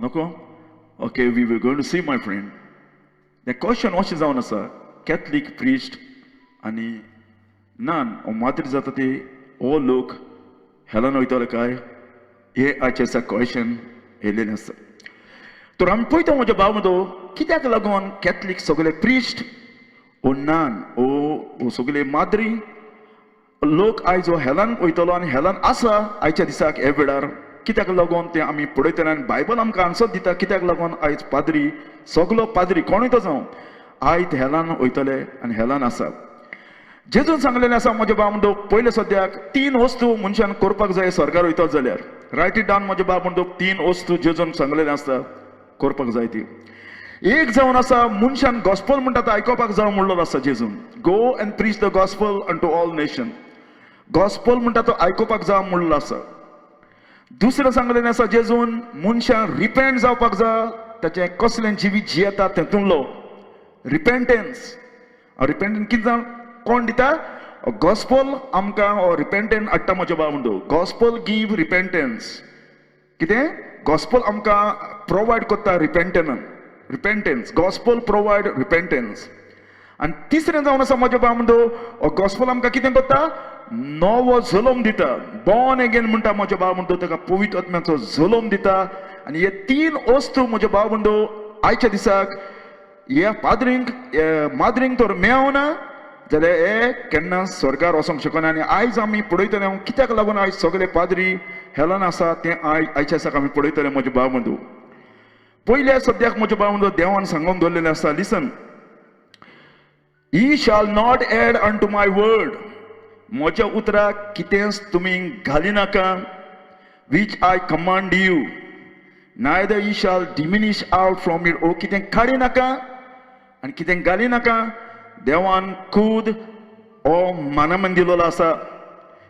नको okay we were going to see my friend तें question अशें जावन आसा कॅथलीक प्रिस्ट आनी नान मात्र जाता ते हो लोक हेलान वयतले काय हे आयचे दिसा क्वेश्चन येयलेलें आसा तर आमी पळयता म्हज्या भावंडो कित्याक लागून कॅथलीक सगळे प्रिस्ट ओ नान ओ सगळे माद्री लोक आयज हो हेलान वयतलो आनी हेलान आसा आयच्या दिसाक हे वेळार कित्याक लागून तें आमी पळयतले आनी बायबल आमकां आन्सर दिता कित्याक लागून आयज पाद्री सगलो पाद्री कोणूय तो जावं आयज हेलान वयतले आनी हेलान आसा जेजून सांगलेलें आसा म्हज्या भावंडो पयले सद्याक 3 वस्तू मनशान करपाक जाय स्वर्गार वयता जाल्यार रायट इट डावन म्हज्या भावंडो 3 वस्तू जेजून सांगलेलें आसता करपाक जाय ती एक जावन आसा मनशान गॉस्पल म्हणटा तो आयकोपाक जावं म्हणलेलो आसा जेजून go and preach the gospel unto all nation gospel म्हणटा तो आयकोपाक जावं म्हणलेलो आसा दुसरें सांगलेलें आसा जेजून मनशान रिपेंट जावपाक जाय ताचें कसलें जिवीत जियेता तेतूंतलो रिपेंटन्स कितें जावन कोण दिता गॉस्पल आमकां रिपेंटन्स हाडटा म्हज्या भावंडो गॉस्पल गीव रिपेंटन्स कितें गॉस्पल आमकां प्रोवायड करता रिपेंटन्स गॉस्पल प्रोवायड रिपेंटन्स आनी तिसरें जावन आसा म्हज्या भावंडो गॉस्पल आमकां कितें करता नवो जल्म दिता बॉर्न अगेन म्हणटा म्हज्या भावंडो ताका पवित्र आत्म्याचो जल्म दिता आनी हे 3 वस्तू म्हज्या भावंडो आयच्या दिसाक ह्या माद्रींक तर मेळना जाल्यार हे केन्ना स्वर्गार वचोंक शकना आनी आयज आमी पळयतले कित्याक लागून आयज सगळे पाद्री हेलान आसा तें आयच्या दिसाक आमी पळयतले म्हजे भावंडो पयल्या सद्याक म्हजे भावंडो देवान सांगून दवरलेलें आसा listen he shall not add unto my word म्हज्या उतराक कितेंच तुमी घाली नाका which I command you neither you shall diminish out from it ओ कितें काडी नाका आनी कितें घाली नाका देवान खूद हो मानामन दिलेलो आसा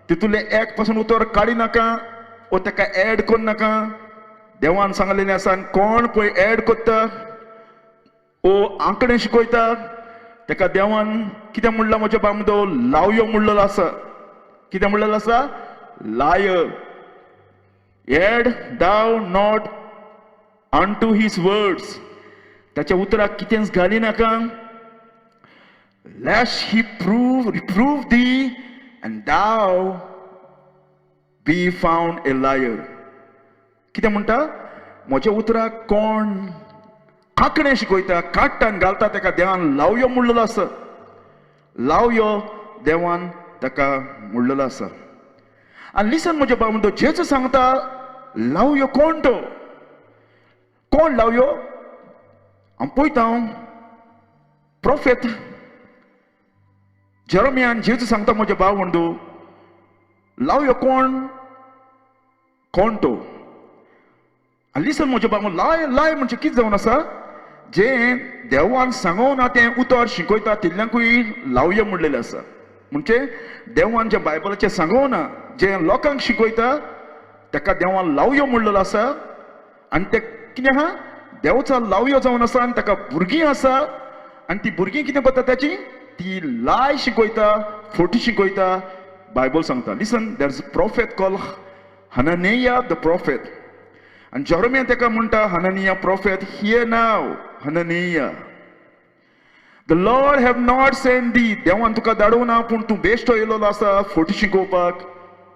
तितूंतले एक पासून उतर काडी नाका ओ ताका एड करूं नाका देवान सांगलेलें आसा आनी कोण पळय एड करता ओ आंकडे शिकयता ताका देवान कितें म्हणलां म्हज्या भावंडो लावयो म्हणलेलो आसा कितें म्हणलेलो आसा liar add thou not unto his words ताच्या उतराक कितेंच घाली नाका lest he reprove thee and thou be found a liar कितें म्हणटा म्हज्या उतराक कोण आंकडे शिकयता काडटा आनी घालता ताका देवान लावयो म्हणलेलो आसा लावयो देवान ताका म्हणलेलो आसा आनी लिसन म्हज्या भावंडो जेजू सांगता लावयो कोण तो कोण लावयो हांव पळयता प्रोफेट जेरोमियान जेजू सांगता म्हज्या भावंडो लावयो कोण तो लिसन म्हज्या भाव लाय म्हणजे कितें जावन आसा जें देवान सांगोना तें उतर शिकयता तितल्यांकूय लावयो म्हणलेलें आसा म्हणजे देवान जें बायबलाचें सांगोना जें लोकांक शिकयता ताका देवान लावयो म्हणलेलो आसा आनी तें कितें आहा देवाचो लावयो जावन आसा आनी ताका भुरगीं आसा आनी ती भुरगीं कितें करता ताची ती लाय शिकयता फोटी शिकयता बायबल सांगता listen there is a prophet call Hananiah the prophet आनी जेरोमिया ताका म्हणटा Hananiah prophet hear now Hananiah the Lord have not send thee देवान तुका धाडूना पूण तूं बेश्टो येयलेलो आसा फोटी शिकोवपाक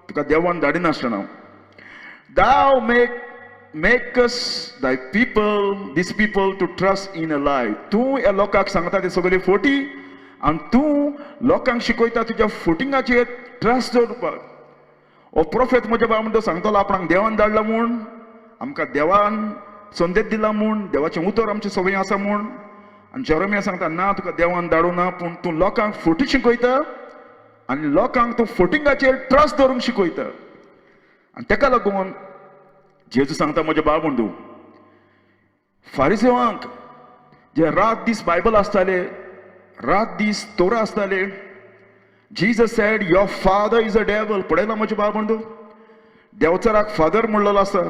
तुका देवान धाडिनासतना thou make us thy people these people to trust in a lie तूं ह्या लोकांक सांगता ते सगळे फोटी आनी तूं लोकांक शिकयता तुज्या फोटिंगाचेर ट्रस्ट दवरपाक हो प्रोफेट म्हज्या भावंडो सांगतलो आपणाक देवान धाडला म्हूण आमकां देवान संदेश दिला म्हूण देवाचें उतर आमचें सगळें आसा म्हूण आनी जेरोमिया सांगता ना तुका देवान धाडूना पूण तूं लोकांक फोटी शिकयता आनी लोकांक तूं फोटिंगाचेर ट्रस्ट दवरूंक शिकयता आनी ताका लागून जेजू सांगता म्हज्या भावंडो फारिसेवांक जे रात दीस बायबल आसताले रात दीस तोरा आसताले Jesus sed your father is a devil पळयला म्हज्या भावंडो देवचाराक फादर म्हणलेलो आसा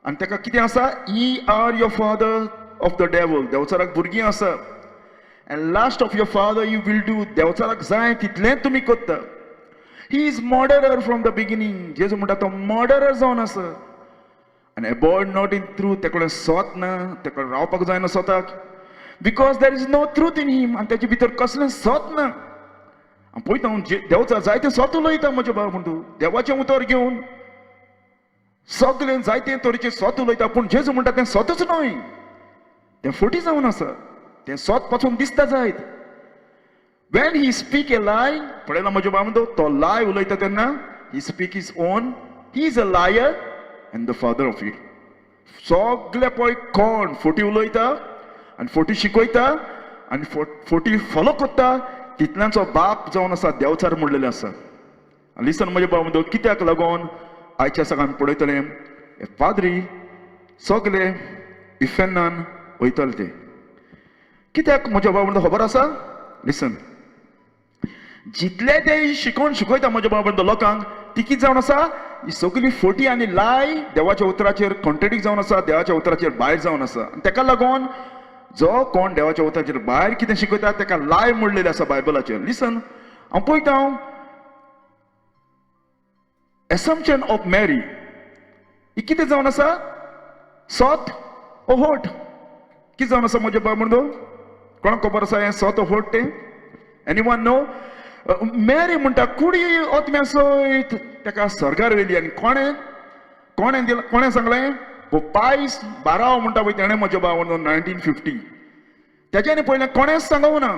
आनी ताका कितें आसा ye are your father of the devil देवचाराक भुरगीं आसा and lust of your father you will do देवचाराक जाय तितलें तुमी करता he is murderer from the beginning जेजू म्हणटा तो मर्डरर जावन आसा and abide not in truth. तेकडे स्वत ना तेकडे रावपाक जायना स्वताक, because there is no truth in him. आणि त्याच्या भितर कसलें स्वत ना. पळयता हांव देवचा जायते स्वत उलयता म्हजे भाव म्हणटू, देवाचें उतर घेवन सगळें जायते तरेचे स्वत उलयता, पूण जेजू म्हणटा तें स्वतच न्हय, तें फटी जावन आसा, तें स्वत पासून दिसता जायत. When he speak a lie, पळयला म्हजे भाव म्हणटू, तो lie उलयता तेन्ना he speak his own, he is a liar and the father of it. सगळे पळय कोण फटी उलयता आनी फटी शिकयता आनी फटी फॉलो करता, तितल्यांचो बाप जावन आसा, देवचार म्हणलेलें आसा. लिसन म्हजे भाव म्हणटू, कित्याक लागून आयच्या सकाळ आमी पळयतले पाद्री सगळे इफेन्नान वयतले ते. कित्याक म्हजे भाव म्हणटू खबर आसा? लिसन, जितले ते शिकोवन शिकयता म्हजे भाव म्हणटू लोकांक, ती कितें जावन आसा, ही सगळी फोटी आनी लाय देवाच्या उतराचेर कॉन्ट्रेडिक्ट जावन आसा, देवाच्या उतराचेर भायर जावन आसा. तेका लागून जो कोण देवाच्या उतराचेर भायर कितें शिकयता तेका लाय म्हणलेलें आसा बायबलाचेर. लिसन, हांव पळयता assumption of Mary, ही कितें जावन आसा, सोत ओ होट, कितें जावन आसा म्हजे भाव म्हणटू, कोणाक खबर आसा हें सोत ओ होट तें? Anyone no? मेरी म्हणटा कुडी ओतम्या सयत तेका स्वर्गार व्हेली, आनी कोणें सांगलें? पायस बाराव म्हणटा पळय तेणें म्हजे भाव म्हणून 1950 तेच्यानी पयलें कोणेंच सांगूंक ना.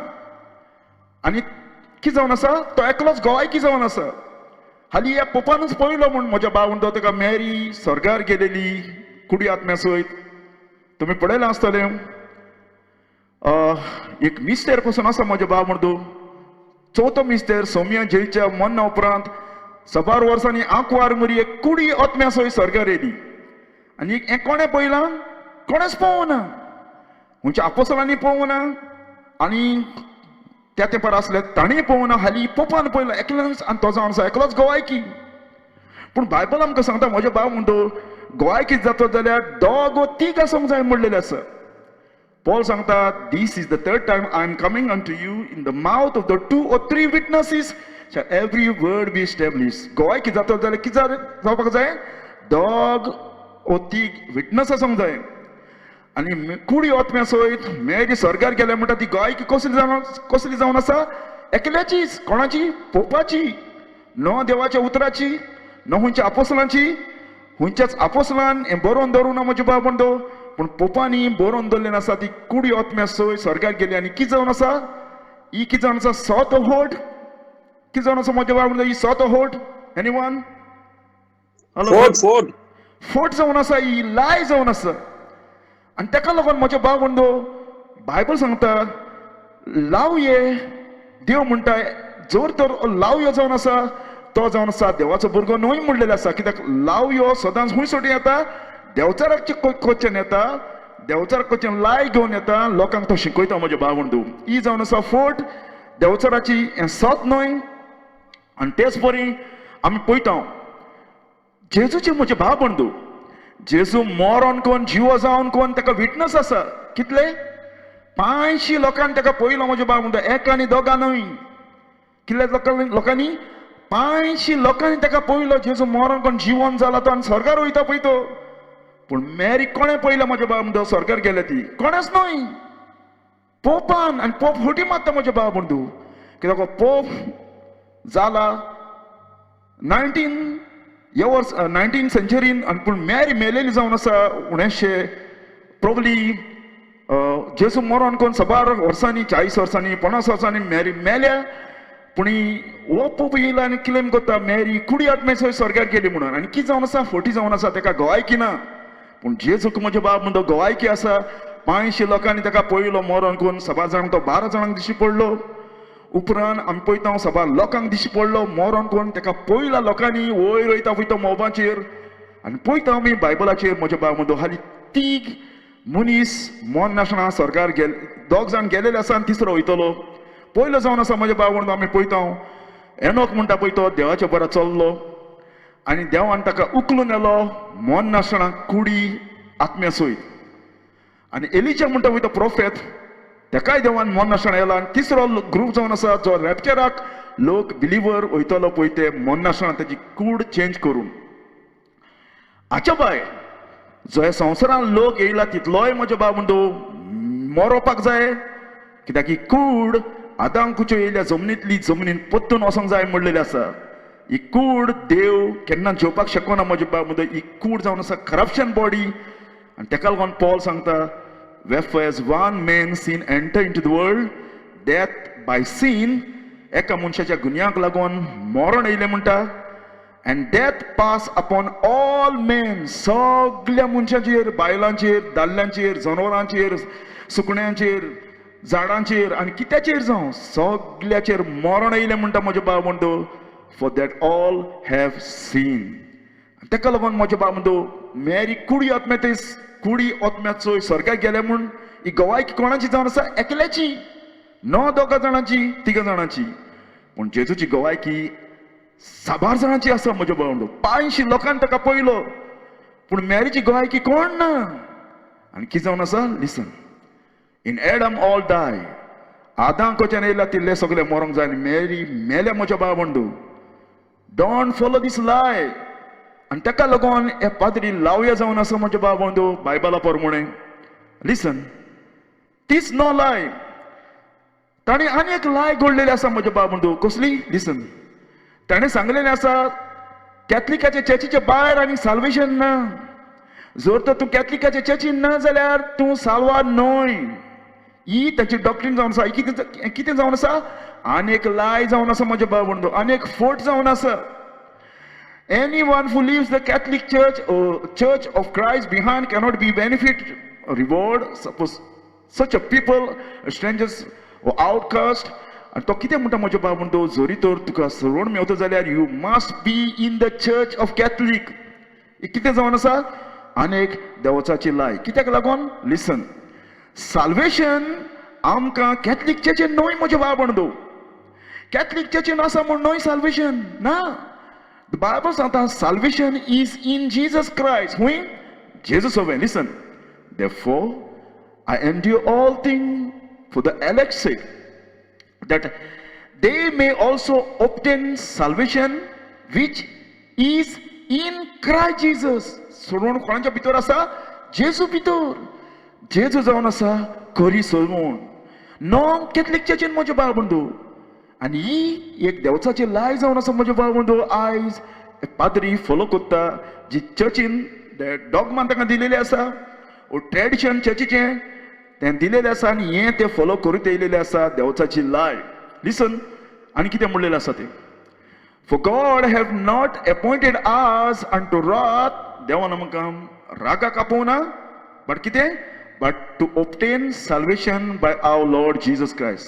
आनी कितें जावन आसा, तो एकलोच गोवायकी जावन आसा. हाली ह्या पोपानूच पळयलो म्हूण म्हज्या भाव म्हणटा तेका मेरी स्वर्गार गेलेली कुडी आत्म्या सयत. तुमी पळयलें आसतलें, एक मिस्टेर पासून आसा म्हजे भाव म्हणटू, चवथो मिस्टेर सोमिया जेलच्या मरना उपरांत 10 वर्सांनी 11 मुरी एक कुडी आत्म्या सयत स्वर्गार येयली. आनी हें कोणें पळयलां? कोणेंच पळोवना. म्हणजे आपोसलांनी पळोवना आनी त्या तेंपार आसले ताणीय पळोवना, हाली पोपान पळयलो एकलोच, आनी तो जावन आसा एकलोच गोवायकी. पूण बायबल आमकां सांगता म्हजे भाव म्हणटू, गोवायकी जाता जाल्यार दोग वा तीग आसूंक जाय म्हणलेलें आसा. पॉल सांगता, this is the third time I am coming unto you, in the mouth of the 2 or 3 witnesses shall every word be established. गोवायकी जाता जाल्यार कितें जावपाक जाय? दोग वा तीग विटनस आसूंक जाय. आनी कुडी आत्म्या सयत मेरी स्वर्गार गेले म्हणटा ती गोवायकी कसली जावन आसा? एकल्याचीच. कोणाची? पोपाची. न देवाच्या उतराची, न हुंच्या आपोसलांची. हुंच्याच आपोसलान हें बरोवन दवरूं ना म्हजे भाव म्हणटू, पूण पोपांनी बरोवन दवरलें आसा. ती कुडी आत्म्या सयत स्वर्गार गेली आनी कितें जावन आसा? ही कितें जावन आसा? सोत होट. कितें जावन आसा म्हजे भाव म्हणटा? ही सोत होट. एनीवन? फोट जावन आसा, ही लाय जावन आसा. आनी तेका लागून म्हजे भाव म्हणटू, बायबल सांगता लावये, देव म्हणटा जोर तर लावयो जावन आसा, तो जावन आसा देवाचो भुरगो न्हय म्हणलेलो आसा. कित्याक लावयो सदांच खूंय सोडून येता? देवचाराक कोच्चेन येता, देवचाराक कोच्चेन लाय घेवन येता, लोकांक तो शिकयता म्हजे भाव म्हणटू. ही जावन आसा फोट देवचाराची, हें सोत न्हय. आनी तेच परी आमी पळयता जेजूचे म्हजे भाव म्हणटू, जेजू मोरोन कोण जिवो जावन कोण तेका विटनस आसा. कितले? 500 लोकांनी तेका पळयलो म्हजे भाव म्हणटा, एक आनी दोगां न्हय. कितले लोकांनी? 500 लोकांनी तेका पळयलो. जेजू मोरोन कोण जिवोन जाला तो आनी स्वर्गार वयता पळय तो. पूण मेरी कोणें पळयलें म्हजे भाव म्हणटा स्वर्गार गेले? ती कोणेच न्हय, पोपान. आनी पोप फटी मारता म्हजे भाव म्हणटू. कित्याक पोप जाला 19th century. पूण मेरी मेलेली जावन आसा 1900 प्रोबली. जेजू मोरोन कोण 10 वर्सांनी 40 वर्सांनी 50 वर्सांनी मेरी मेल्या. पूण हो पोप येयला आनी क्लेम करता मेरी कुडी आत्मे सयत स्वर्गार गेली म्हणून. आनी कितें जावन आसा? फटी जावन आसा. तेका गोवायकी ना. पूण जेजूक म्हजे बाब म्हणटा गोवायकी आसा. 500 लोकांनी तेका पळयलो मोरोन कोण. 10 जाणांक तो 12 जाणांक दिश्टी पडलो. उपरांत आमी पळयता 10 लोकांक दिश्टी पडलो मोरोन कोण. तेका पळयला लोकांनी वयर वयता पळयता मोबाचेर. आनी पळयता आमी बायबलाचेर म्हजे भाव म्हणटू हाली 3 मनीस मोन नासतना स्वर्गार गेले. 2 जाण गेलेले आसा आनी 3रो वयतलो. पयलो जावन आसा म्हजे भाव म्हणटू आमी पळयता एनोक म्हणटा पळय तो देवाच्या बरा चल्लो आनी देवान ताका उखलून येलो मोन नासतना कुडी आत्म्या सयत. आनी एलिजा म्हणटा पळय तो प्रोफेट, तेकाय देवान मोन नासतना येला. आनी 3रो ग्रूप जावन आसा जो रॅप्चराक लोक बिलिवर वयतलो पळय ते मोन नासतना तेजी कूड चेंज करून. हाच्या भायर जो ह्या संवसारान लोक येयला तितलोय म्हजो भाव बंधू मरोवपाक जाय, कित्याक ही कूड आदांकुच्यो येयल्या जमनींतली जमनीन पत्तून वचोंक जाय म्हणलेली आसा. ही कूड देव केन्ना जेवपाक शकना म्हजो भाव बंधू. ही कूड जावन आसा करप्शन बॉडी, आनी तेका लागून पॉल सांगता, wherefore as one man sin enter into the world, death by sin, एका मनशाच्या गुन्यांक लागून मरण येयलें म्हणटा, and death pass upon all men, सगळ्या मनशांचेर, बायलांचेर, दादल्यांचेर, जनावरांचेर, सुकण्यांचेर, झाडांचेर आनी कित्याचेर जावं सगळ्याचेर मरण येयलें म्हणटा म्हजो भाव बंधू. for that all have sinned. तेका लागून म्हजो भाव बंधू मेरी कुडी आत्म्याचो स्वर्गाक गेले म्हूण ही गवायकी कोणाची जावन आसा? एकल्याची, न दोगा जाणांची, तिगा जाणांची. पूण जेजूची गवायकी 1000 जाणांची आसा म्हजो भाव बंधू. 500 लोकांनी ताका पळयलो, पूण मेरीची गवायकी कोण ना. आनी कितें जावन आसा? लिसन, इन एडम ऑल डाय, आदां कोच्यान येयला तिल्ले सगळे मरोंक जाय, आनी मेरी मेले म्हजो भाव बंधू. डोंट फॉलो दीस लाय. आनी तेका लागून हे पाद्री लावया जावन आसा म्हजो भाव बंधू बायबला प्रमाणे. लिसन, तीच नो लाय. ताणें आनी एक लाय घडलेली आसा म्हजो भाव बंधू. कसली? लिसन, ताणें सांगलेलें आसा कॅथलिकाच्या चर्चीचे भायर आनी साल्वेशन ना. जर तर तूं कॅथलिकाच्या चर्चीन ना जाल्यार तूं साल्वा न्हय. ही ताची डॉक्ट्रीन जावन आसा. कितें जावन आसा? आनीक लाय जावन आसा म्हजो भाव बंधू. आनीक फोट जावन आसा. Anyone who leaves the Catholic Church or Church of Christ behind cannot be benefit or reward. Suppose such a people, strangers or outcast. And to कितें म्हणटा म्हजो भाव बंधू, जरी तर तुका सोडून मेवता जाल्यार you must be in the Church of Catholic. कितें जावन आसा? आनीक देवाची लाय. कित्याक लागून? लिसन, साल्वेशन आमकां कॅथलिक चर्चीन न्हय म्हजो भाव बंधू. कॅथलिक चर्चीन आसा म्हूण न्हय साल्वेशन ना. The Bible says salvation is in Jesus Christ. Who? Jesus away. Listen. Therefore, I endure all things for the elect's sake, that they may also obtain salvation which is in Christ Jesus. सोडवण कोणाच्या भितर आसा? जेजू भितर. जेजू जावन आसा खरी सोडवण. No Catholic चर्चीन म्हजो भाव बंधू. आनी ही एक देवचाची लाय जावन आसा म्हजो भाव बंधू. आयज पाद्री फॉलो करता जी चर्चीन डॉगमान ताका दिलेले आसा, ट्रेडिशन चर्चीचें तें दिलेलें आसा, आनी हें ते फॉलो करीत येयलेलें आसा देवचाची लाय. लिसन, आनी कितें म्हणलेलें आसा तें? For God have not appointed us unto wrath. देवान आमकां रागाक आपोवना, बट कितें? But to obtain salvation by our Lord Jesus Christ.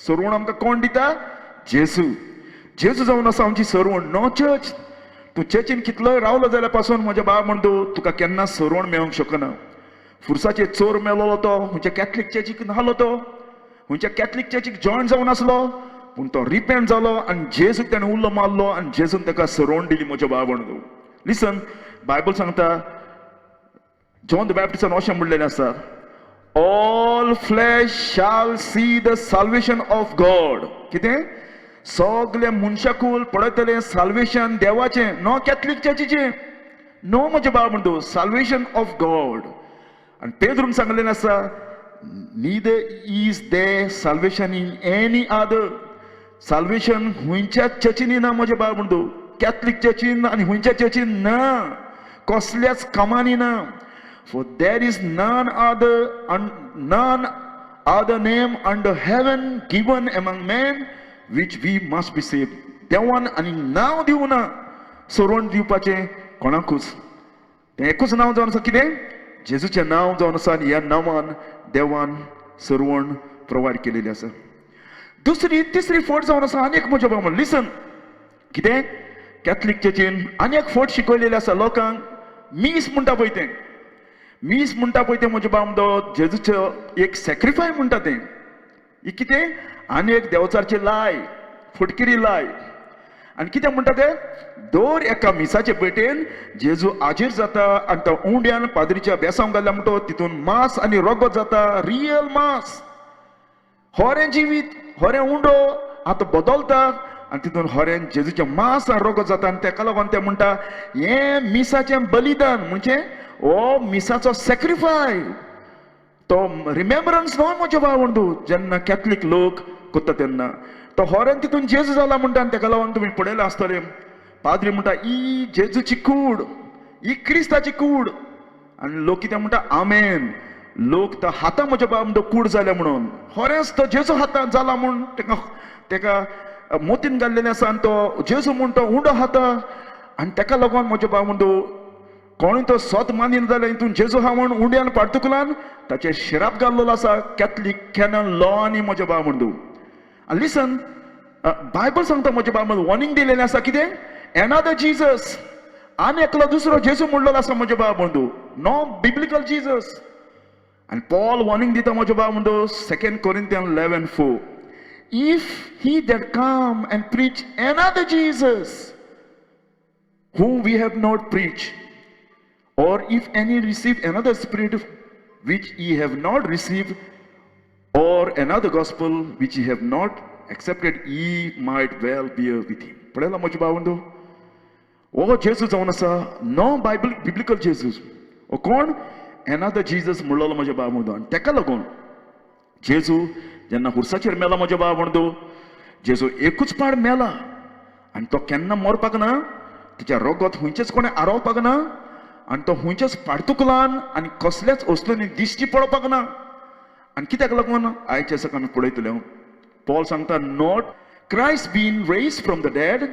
सोडवण आमकां कोण दिता? जेजू. जेजू जावन आसा आमची सोडवण. No church. तूं चर्चीन कितलोय रावलो जाल्यार पासून म्हज्या भाव बंधू तुका केन्ना सोडवण मेळोंक शकना. फुरसाचेर चोर मेलोलो तो खंयच्या कॅथलिक चर्चीक नाहलो, तो खंयच्या कॅथलिक चर्चीक जॉयन जावन आसलो, पूण तो रिपेंट जालो आनी जेजूक ताणें उल्लो मारलो आनी जेजून ताका सोडवण दिली म्हज्या भाव बंधू. लिसन, बायबल सांगता जॉन द बॅप्टिस्टान अशें म्हणलेलें आसा, all flesh shall see the salvation of God. कितें? सगळे मनशाकूल पळयतले साल्वेशन देवाचें, नो कॅथलिक चर्चीचें, नो म्हजे भाव बंधू, साल्वेशन ऑफ गॉड. आनी पेद्रून सांगलेलें आसा, neither is there salvation in any other. Salvation हुंयच्या चर्चीनी ना म्हजे भाव बंधू. कॅथलिक चर्चीन आनी हुंयच्या चर्चीन ना, कसल्याच कामांनी ना. For there is none other name under heaven given among men which we must be saved. देवान आनी नांव दिवना सोडवण दिवपाचें कोणाकूच. तें एकूच नांव जावन आसा, कितें? जेजूचें नांव जावन आसा, आनी ह्या नांवान देवान सोडवण प्रोवायड केलेली आसा. दुसरी तिसरी फोट जावन आसा आनी एक म्हज्या भाव. लिसन, कितें? कॅथलिक चर्चीन आनी एक फोट शिकयलेली आसा लोकांक. मीस म्हणटा पळय तें, मीस म्हणटा पळय तें म्हज्या भाव बंधू जेजूचो एक सॅक्रिफाय म्हणटा तें. ही कितें? आनी एक देवचारची लाय, फटकिरी लाय. आनी कितें म्हणटा तें? दर एका मिसाचे पेटेन जेजू हाजीर जाता आनी तो उंड्यान पाद्रीच्या बेसांव घाल्या म्हणटो तितून मांस आनी रगत जाता, रियल मांस. होरें जिवीत, होरें उंडो आतां बदलता आनी तितून होरें जेजूचें मांस आनी रगत जाता. आनी तेका लागून ते म्हणटा हें मिसाचें बलिदान, म्हणजे हो मिसाचो सॅक्रिफाय तो रिमेंबरन्स न्हय म्हज्या भावंडू. जेन्ना कॅथलीक लोक करता तेन्ना तो होऱ्यान तितून जेजू जाला म्हणटा आनी तेका लागून तुमी पळयलें आसतलें पाद्री म्हणटा ही जेजूची कूड, ही क्रिस्ताची कूड. आनी लोक कितें म्हणटा आमेन. लोक तो हाता म्हज्या भावंडू कूड जाल्या म्हणून होरेंच तो जेजू हातांत जाला म्हूण तेका मोतीन घाल्लेलें आसा आनी तो जेजू म्हूण तो उंडो हाता. आनी तेका लागून म्हज्या भावंडू कोणूय तो सोत मानीन जाल्यार हितून जेजू हा म्हूण उंड्यान पाडतुकलान ताचे शिराप घाल्लेलो आसा कॅथलीक कॅनन लॉनी म्हज्या भावंडू. आनी लिसन बायबल सांगता म्हज्या भावंडू वॉर्निंग दिलेलें आसा कितें एनादर जीजस आनी एकलो दुसरो जेजू म्हणलेलो आसा म्हज्या भावंडू नो बिब्लिकल जीजस. आनी पॉल वॉर्निंग दिता म्हज्या भावंडू 2 Corinthians 11:4 if he that come and preach another Jesus whom we have not preached, or if any receive another spirit which ye have not received, or another gospel which ye have not accepted, ye might well bear with him. पळयला म्हज्या भावंडू हो जेजू जावन आसा no biblical Jesus. हो कोण another Jesus म्हणलेलो म्हज्या भावंडू. आनी तेका लागून जेजू जेन्ना हुर्साचेर मेला म्हज्या भावंडू जेजू एकूच पाड मेला आनी तो केन्ना मरपाक ना. तिच्या रोगोत हुंयचेच कोणें आरोवपाक ना आनी तो हुंयचेच पाडतुकलान आनी कसल्याच वस्तूंनी दिश्टी पडोवपाक ना. आनी कित्याक लागून आयचे दिसाक आमी पळयतले पॉल सांगता not Christ been raise from the dead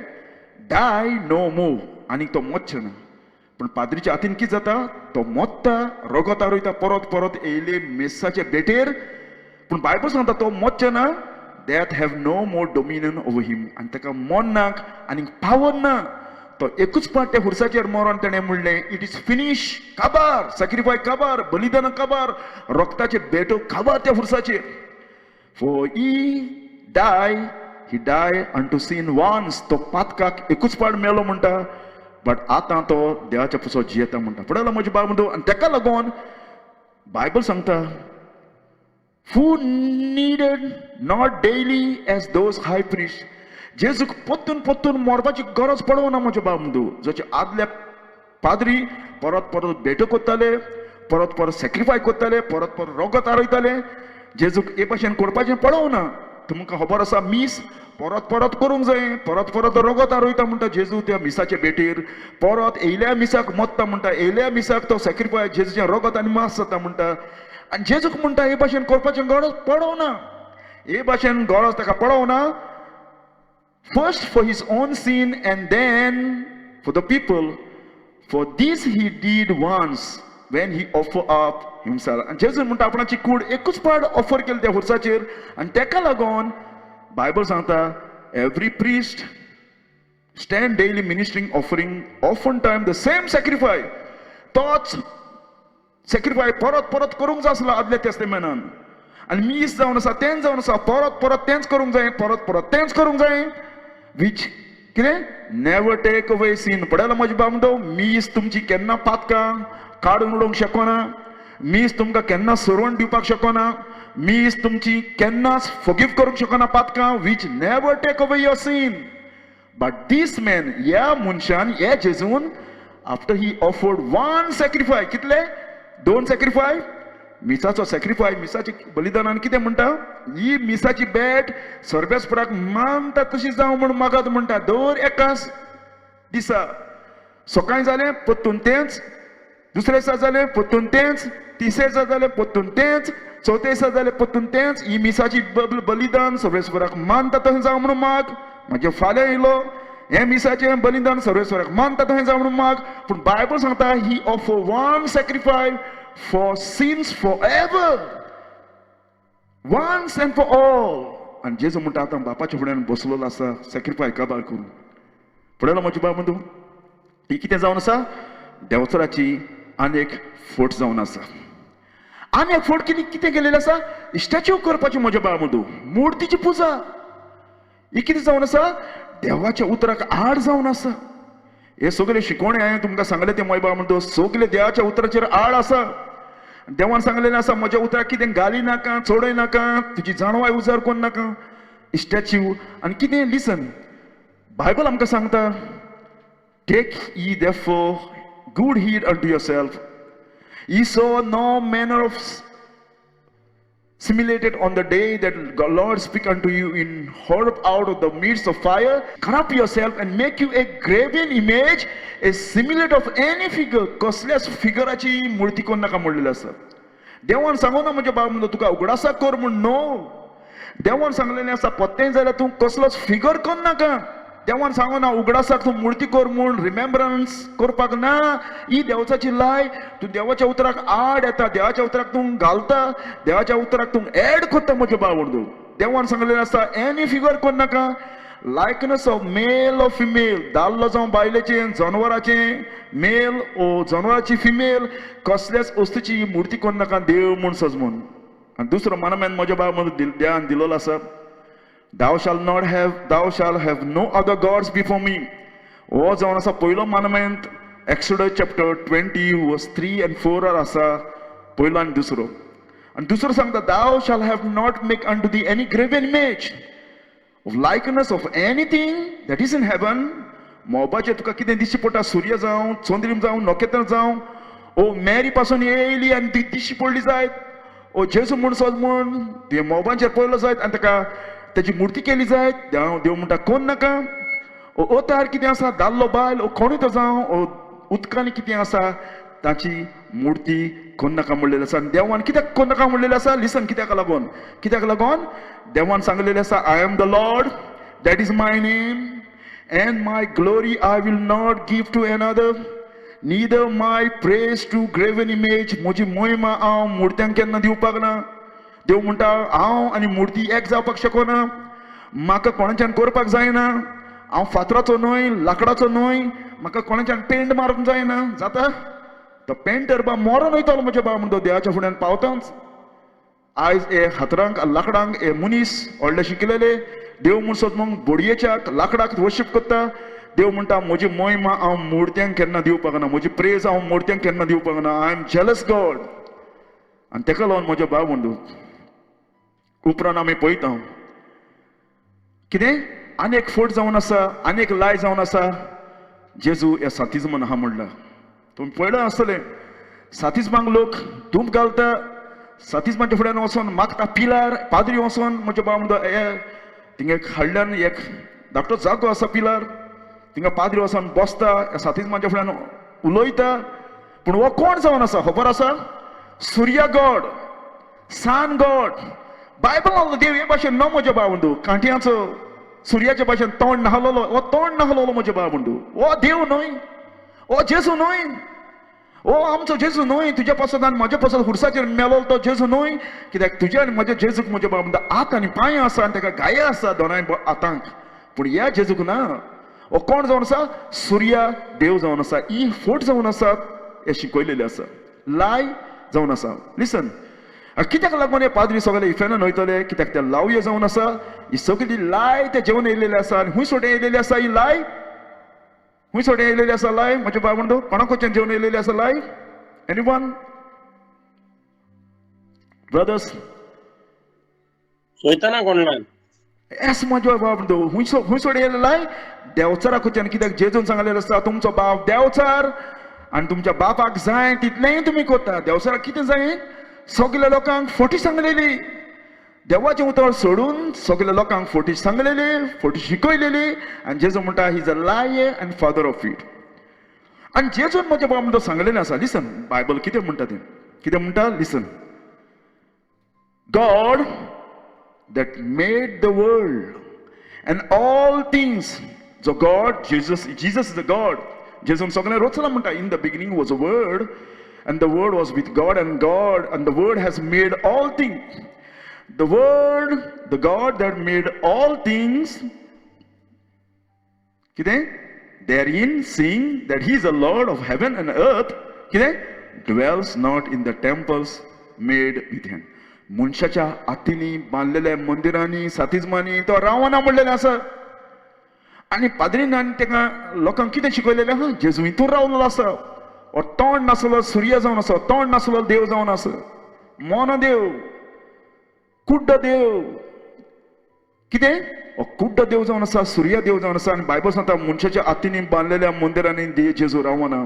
die no more. आनी तो मोच्चे ना. पूण पाद्रीच्या हातीन कितें जाता तो मोत्ता रोगोत आरोयता परत परत येयले मेसाचे बेटेर. पूण बायबल सांगता तो मोच्चे ना. Death have no more dominion over him. आनी ताका मोन नाक आनी पावर ना. तो एकूच पाट त्या हुर्साचेर मरोन ताणें म्हणलें इट इज फिनिश. काबार सॅक्रिफाय काबार बलिदान काबार रोगताचे बेटो काबार त्या हुर्साचेर. For he die unto sin once. तो पातकाक एकूच पाड मेलो म्हणटा बट आतां तो देवाच्या पुसो जियेता म्हणटा. पळयला म्हज्या भावंडू. आनी तेका लागून बायबल सांगता who needed not daily as those high priests. जेजूक पोत्तून मरपाची गरज पडोना म्हज्या भावंडू. जशे आदले पाद्री परत परत भेटो कोत्ताले परत परत सॅक्रिफाय कोत्ताले परत परत रोगत आरोयताले. जेजूक हे भाशेन करपाचें पडोना. तुमकां खबर आसा मीस परत परत करूंक जाय. परत परत रोगत आरोयता म्हणटा जेजू त्या मिसाचे बेटीर. परत येयल्या मिसाक मरता म्हणटा. येयल्या मिसाक तो सॅक्रिफाय जेजूचें रोगत आनी मास जाता म्हणटा. आनी जेजूक म्हणटा हे भाशेन करपाचें गरज पडोना. हे भाशेन गरज ताका पडोना. First for his own sin and then for the people. For this he did once when he offered up himself. And Jesus म्हणटा आपणाची कूड एकूच पाड ऑफर केली त्या हुर्साचेर. आनी तेका लागून बायबल सांगता every priest stand daily ministering offering often time the same sacrifice. तोच सॅक्रिफाय परत परत करूंक जाय आसलो आदल्या तेस्तेमेनान. आनी मीस जावन आसा तेंच जावन आसा परत परत तेंच करूंक जाय परत परत तेंच करूंक जाय. which कितें नेवर टेक अवे सीन. पळयला म्हज्या भावंडो मीस तुमची केन्ना पातकां काडून उडोवंक शकना. मीस तुमकां केन्ना सोडून दिवपाक शकना. मीस तुमची केन्नाच फॉरगिव करूंक शकना पातकां which never take away your sin. but this man ह्या मनशान ह्या जेजून after he offered one sacrifice. कितले 2 सॅक्रिफाय. मिसाचो सॅक्रिफाय मिसाची बलिदानान कितें म्हणटा ही मिसाची बेट सर्वेस्पराक मानता तशी जावं म्हूण मागत म्हणटा. दर एकाच दिसा सकाळीं जालें परतून तेंच. दुसऱ्या दिसा जालें परतून तेंच. तिसऱ्या दिसा जालें परतून तेंच. चवथ्या दिसा जालें परतून तेंच. ही मिसाची बलिदान सर्वेस्पराक मानता तशें जावं म्हणून माग. मागीर फाल्यां येयलो हे मिसाचें बलिदान सर्वेस्पराक मानता तशें जावं म्हणून माग. पूण बायबल सांगता ही offer one sacrifice for sins forever, once and for all. आनी जेजू म्हणटा आतां बापाच्या फुड्यान बसलेलो आसा सॅक्रिफाय काबार करून. पळयला म्हजे भावंडू ही कितें जावन आसा देवचराची आनी एक फोट जावन आसा. आनी एक फोट कितें केलेलें आसा स्टॅच्यू करपाचें म्हजे भावंडू. मुर्तीची पुजा ही कितें जावन आसा देवाच्या उतराक आड जावन आसा. हे सगळे शिकवणे हांवें तुमकां सांगले ते मोय भावंडू सगळे देवाच्या उतराचेर आड आसा. देवान सांगलेलें आसा म्हज्या उतराक कितें घाली नाका चोडय नाका तुजी जाणवाय उजार कोन्न नाका स्टॅच्यू. आनी कितें लिसन बायबल आमकां सांगता take ye therefore good heed unto yourself He saw no manner of simulated on the day that Lord speak unto you in horror out of the midst of fire. Corrupt yourself and make you a graven image, a simulate of any figure. कसल्याच फिगराची मूर्ती कोण नाका म्हणलेली आसा. देवान सांगूना म्हणजे बाब म्हणून तुका उगडासा कर म्हण नो. देवान सांगलेलें आसा पत्तें जाल्यार तूं कसलोच फिगर कर नाका. देवान सांगूना उगडासाक तूं मूर्ती कर म्हूण रिमेंबरन्स करपाक ना. ही देवचाची लाय. तूं देवाच्या उतराक आड येता, देवाच्या उतराक तूं घालता, देवाच्या उतराक तूं एड करता म्हजे बावडो. देवान सांगलेलें आसा एनी फिगर कर नाका. लायकनेस ऑफ मेल ऑफ फिमेल, दादलो जावं बायलेचें, जनवराचें मेल ओ जनवराची फिमेल, कसल्याच वस्तूची मूर्ती कर नाका देव म्हूण सजमून. आनी दुसरो मानमेंट म्हज्या बाबा देवान दिलोलो आसा. Thou shalt have no other gods before me. हो जावन आसा पयलो मानमेंट एक्सोडस चॅप्टर 20 वर्स 3 and 4 आसा पयलो आनी दुसरो. आनी दुसरो सांगता thou shalt have not make unto thee any graven image of likeness of anything that is in heaven. मोबाचेर तुका कितें दिश्टी पडटा, सूर्य जावं, चंद्रीम जावं, नखेत्रां जावं, ओ मॅरी पासून येयली आनी ती दिश्टी पडली जायत, ओ जेजू म्हूण सज म्हूण तुवें मोबाचेर पळयलो जायत आनी ताका त्याची मूर्ती केली जायत. देव म्हणटा कोण नाका. ओ तार कितें आसा, दादलो बायल ओ कोणूय तो जावं, ओ उदकांनी कितें आसा ताची मूर्ती कोण नाका म्हणलेली आसा. देवान कित्याक कोण नाका म्हणलेली आसा? लिसन कित्याक लागून देवान सांगलेलें आसा I am the Lord, that is my name, and my glory I will not give to another, neither my praise to graven image. म्हजी मोहिमा हांव मुर्त्यांक केन्ना दिवपाक ना. देव म्हणटा हांव आनी मूर्ती एक जावपाक शकना. म्हाका कोणाच्यान करपाक जायना. हांव फातराचो न्हय, लाकडाचो न्हय. म्हाका कोणाच्यान पेंट मारूंक जायना. जाता तो पेंटर बा मरोन वयतालो म्हज्या बा म्हणटो देवाच्या फुड्यान पावताच. आयज हे हातरांक लाकडांक हे मनीस व्हडले शिकलेले देव म्हूण सोद बोडयेच्या लाकडाक वर्शीप करता. देव म्हणटा म्हजी मोहिमा हांव मुर्त्यांक केन्ना दिवपाक ना, म्हजी प्रेज हांव मुर्त्यांक केन्ना दिवपाक ना. I am jealous God. आनी तेका लागून म्हज्या भाव म्हणटो उपरांत आमी पळयता कितें आनीक फोट जावन आसा, आनीक लाय जावन आसा. जेजू हे सातिजमान आहा म्हणला. तुमी पळयलें आसतलें सातिजमांक लोक धूप घालता. सातिजमांच्या फुड्यान वचोन मागता पिलार. पाद्री वचोन म्हज्या भाव म्हणटा हे थिंगा हाडल्यान एक धाकटो जागो आसा पिलार, थिंगा पाद्री वचोन बसता, सातिजमांच्या फुड्यान उलयता. पूण हो कोण जावन आसा खबर आसा? सूर्य गॉड, सन गॉड. बायबलांतलो देव हे भाशेन न्हू म्हज्या भावंडू. कांट्याचो सूर्याच्या भाशेन तोंड नाहलोलो, हो तोंड नाहलोलो म्हज्या भावंडू. हो देव न्हय, हो जेजू न्हय, हो आमचो जेजू न्हय. तुज्या पासत आनी म्हज्या पासत खुर्साचेर मेलोलो तो जेजू न्हय. कित्याक तुज्या आनी म्हज्या जेजूक म्हज्या भावंडा हात आनी पांयां आसा आनी ताका गाया आसा दोनाय हातांक. पूण ह्या जेजूक ना. हो कोण जावन आसा? सूर्य देव जावन आसा. ही फोट जावन आसा हे शिकयलेले आसा. लाय जावन आसा. लिसन कित्याक लागून हे पाद्री सगळे इफेनान वयतले? कित्याक ते लावयो जावन आसा. ही सगळी लाय ते जेवन येयलेले आसा आनी खूंय सोडून येयलेली आसा ही लाय? खूंय सोडून येयलेली आसा लाय म्हजे भावंडो? कोणाक वचून जेवन येयलेली आसा लाय? एनीवन? ब्रदर्स सोयताना कोणलान एस म्हजो भावंडो खूंय सोडून येयलेली लाय? देवचाराक वचून. कित्याक जेजून सांगलेलें आसा तुमचो बाप देवचार आनी तुमच्या बापाक जाय तितलेंय तुमी करता. देवचाराक कितें जाय? सगळ्या लोकांक फोटी सांगलेली. देवाचें उतर सोडून सगळ्या लोकांक फोटी सांगलेली, फोटी शिकयलेली. आनी जेजू म्हणटा he is a lie end father of it. आनी जेजून म्हज्या बाबा म्हणटा सांगलेलें आसा. लिसन बायबल कितें म्हणटा तें. कितें म्हणटा? Listen God that made the world and all things. जो God Jesus is the God. जेजून सगळें रोचला म्हणटा in the beginning was a word and the word was with God and the word has made all things. The word, the God that made all things, कितें? therein seeing that he is the Lord of heaven and earth, कितें? dwells not in the temples made with hand. मनशाच्या हातींनी बांदलेल्या मंदिरांनी सातिजमांनी तो रावना म्हणलेलें आसा. आनी पाद्रीन आनी ताका लोकांक कितें शिकयलेलें आहा? जेजू हितून रावलेलो आसा. तोंड नासलो सूर्य जावन आसा, तोंड नासलो देव जावन आसा. मोनो देव, कुड्ड देव. कितें? कुड्ड देव जावन आसा, सूर्य देव जावन आसा. आनी बायबल सांगता मनशाच्या हातींनी बांदलेल्या मंदिरांनी जेजू रावना.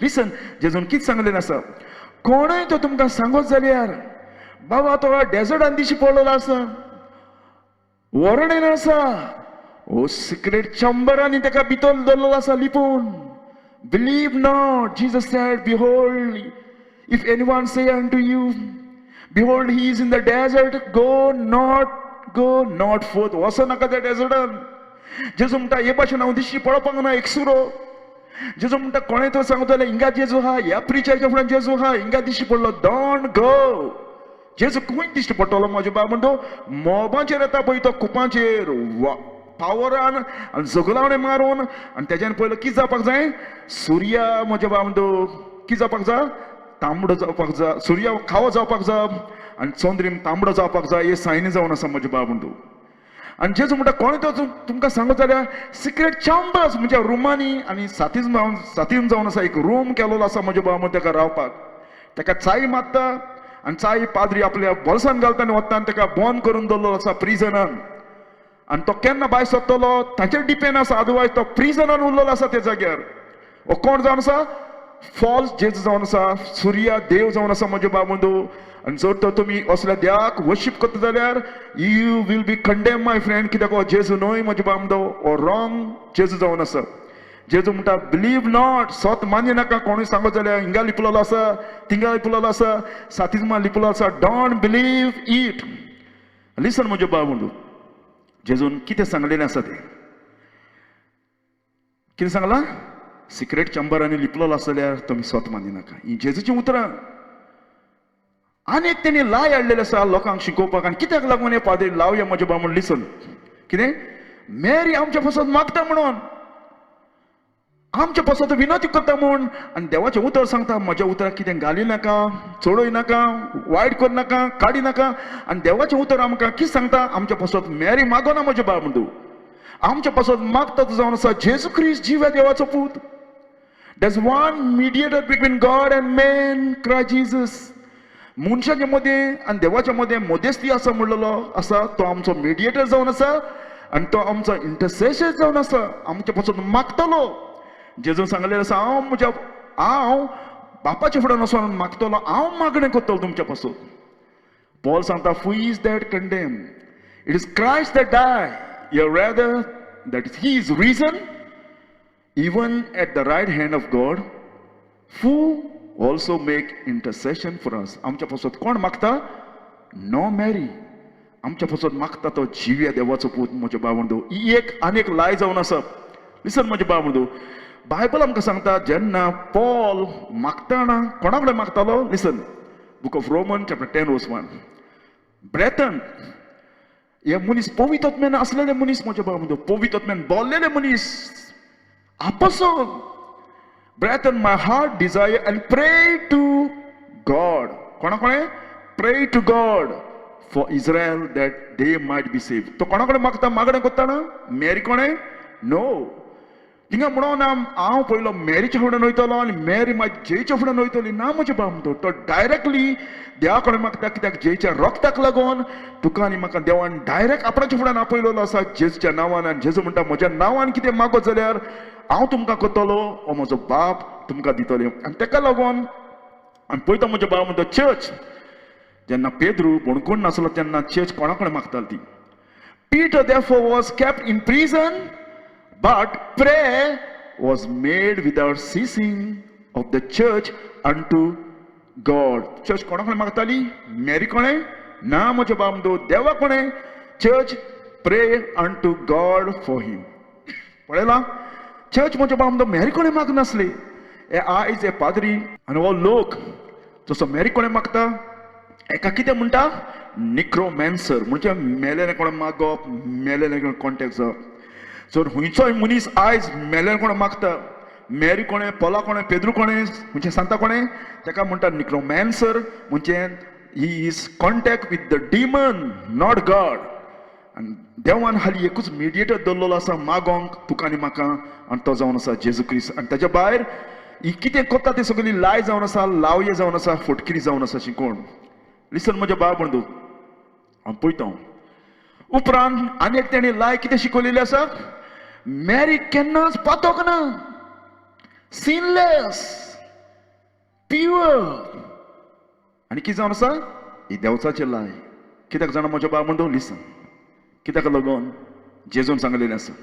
लिसन जेजून कितें सांगलेलें आसा? कोणय तो तुमकां सांगत जाल्यार बाबा तो डेजर्टान दिशी पडलेलो आसा, वरणेन आसा, ओ सिक्रेट चंबरांनी ताका भितर दवरलेलो आसा लिपून. Believe not, Jesus said, behold, if anyone say unto you, behold, he is in the desert, go not forth. वचो नाका त्या डेजर्टान. जेजू म्हणटा हे भाशेन हांव दिश्टी पडपाक ना एक सुरो. जेजू म्हणटा कोणें तो सांगतले हिंगा जेजू आहा, ह्या प्रिचराच्या फुड्यान जेजू आहा, हिंगा दिश्टी पडलो. Don't go. जेजू खंय दिश्टी पडटलो म्हज्या बाब म्हणटो मोबाचेर येता पळय तो कुपांचेर पावरान आनी झगलावणे मारून आनी तेज्यान पयलो कितें जावपाक जाय, सुर्या म्हज्या बाब म्हणटो कितें जावपाक जाय, तांबडो जावपाक जाय, सुर्या खावो जावपाक जाय आनी चंद्रीम तांबडो जावपाक जाय. हे सायनी जावन आसा म्हज्या बाब म्हणटो. आनी जेजू म्हणटा कोणें तो तुमकां सांगत जाल्यार सिक्रेट चॅम्बर्स म्हणजे रुमांनी आनी सातीन जावन आसा एक रूम केलोलो आसा म्हज्या बाब म्हणटा ताका रावपाक. ताका चाय मारता आनी चाय पाद्री आपल्या बोल्सान घालता आनी वता आनी ताका बंद करून दवरलेलो आसा प्रिजनान. आनी तो केन्ना भायर सरतलो ताचेर डिपेंड आसा, अदरवायज तो प्रिजनान उरलेलो आसा त्या जाग्यार. हो कोण जावन आसा, फॉल्स जेजू जावन आसा, सुर्या देव जावन आसा म्हज्या बाब म्हणटो. आनी जर तर तुमी असल्या देवाक वर्शीप करता जाल्यार you will be condemn my friend, कित्याक हो जेजू न्हय म्हज्या बाब म्हणटो, हो रॉंग जेजू जावन आसा. जेजू म्हणटा बिलीव नॉट, स्वत मान्य नाका. कोणूय सांगत जाल्यार हिंगा लिपलेलो आसा, थिंगा लिपलेलो आसा, सातिजमा लिपलेलो आसा, डोंट बिलीव इट. लिसन म्हज्या बाब म्हणटो, जेजून कितें सांगलेलें आसा तें. कितें सांगलां, सिक्रेट चंबरांनी लिपलेलो आसा जाल्यार तुमी स्वत मान्य नाका. ही जेजूची उतरां. आनी तेणी लाय हाडलेले आसा लोकांक शिकोवपाक. आनी कित्याक लागून हे पाद्री लावया म्हज्या बाब म्हण, लिसन कितें, मेरी आमच्या पासत मागता म्हणून, आमच्या पासत विनंती करता म्हूण. आनी देवाचें उतर सांगता म्हज्या उतराक कितें घाली नाका, चोडय नाका, वायट कर नाका, काडी नाका. आनी देवाचें उतर आमकां कितें सांगता, आमच्या पासत मेरी मागना म्हज्या बाब म्हणटू. आमच्या पासत मागता तो जावन आसा जेजू क्रिस्ट जिव्या देवाचो पूत. There's one mediator between God and man, Christ Jesus. मनशाच्या मध्ये आनी देवाच्या मध्ये मध्यस्थी आसा म्हणलेलो आसा, तो आमचो मिडिएटर जावन आसा आनी तो आमचो इंटरसेशन जावन आसा. आमच्या पासून मागतलो. जेजून सांगलेलें आसा हांव बापाच्या फुड्यान वचून मागतलो, हांव मागणें करतलो तुमच्या पासून. पॉल सांगता who is that condemn, it is Christ that die, you rather that he is risen even at the right hand of God, who also make intercession for us. आमच्या पासून कोण मागता, नो मेरी. आमच्या पासून मागता तो जिव्या देवाचो पूत म्हज्या बाब म्हणटो. ही एक आनीक लाय जावन आसा. लिसन म्हज्या बाब म्हणटो, बायबल आमकां सांगता जेन्ना पॉल मागतना कोणा कडेन मागतालो, लिसन, बुक ऑफ रोमन चॅप्टर 10 वर्स 1. ब्रेथन हे मनीस पवित्रत्म्यान असलेले मनीस म्हज्या बाब म्हणटो, पवित्रत्म्यान भरलेले मनीस, apostle. Brethren, my heart desire and pray to God. कोणाकडे pray to God for Israel that they might be saved. तो कोणाकडे मागता, मागणें करता ना, मेरी कोणे, नो. थिंगा म्हणून हांव पयलो मेरीच्या फुड्यान वयतलो आनी मेरी म्हाज्या जेच्या फुड्यान वयतली ना म्हज्या बाब म्हणटो. तो डायरेक्टली देवा कडेन मागता, कित्याक जेच्या रक्ताक लागून तुका आनी म्हाका देवान डायरेक्ट आपणाच्या फुड्यान आपयलेलो आसा जेजूच्या नांवान. आनी जेजू म्हणटा म्हज्या नांवान कितें मागत जाल्यार हांव तुमकां करतलो, हो म्हजो बाप तुमकां दितले. आनी ताका लागून आमी पळयता म्हज्या बाब म्हणटा चर्च जेन्ना पेद्रू कोण नासलो तेन्ना चर्च कोणा कडेन मागताली ती. Peter therefore was kept in prison, but prayer was made without ceasing of the church unto God. Church कोणा कडेन मागताली, मेरी कोणे ना म्हज्या बाब म्हणटो, देवा कोणे, चर्च प्रे unto God for him. पळयलां, चर्च म्हज्या बाब म्हणटो मेरी कोणे माग नासली. हे आयज हे पाद्री आनी हो लोक जसो मेरी कोणे मागता एका कितें म्हणटा, निक्रोमॅन्सर म्हणजे मेलेले कोणे मागप, मेलेले कोणे कॉन्टॅक्ट जावप. जर खंयचोय मनीस आयज मेलेले कोणे मागता, मेरी कोणे, पोला कोणे, पेद्रू कोणे म्हणजे सांगता कोणे, ताका म्हणटा निक्रोमॅन्सर. म्हणजे he is contact with the demon, not God. आनी देवान हाली एकूच मिडिएटर दवरलेलो आसा मागोंक तुका आनी म्हाका, आनी तो जावन आसा जेजू क्रिस्त. आनी ताच्या भायर ही कितें करता ती सगळी लाय जावन आसा, लावये जावन आसा, फटकिरी जावन आसा शिकोण. लिसन म्हज्या बाब म्हणटू, हांव पळयता. उपरांत आनी एक तेणी लाय कितें शिकयलेली आसा, मेरी केन्नाच पातोक ना, सिनलेस, प्युअर, आनी कितें जावन आसा ही देवचाची लाय. कित्याक जाणा म्हज्या भाव बंधू, लिसन, कित्याक लागून जेजून सांगलेलें आसा.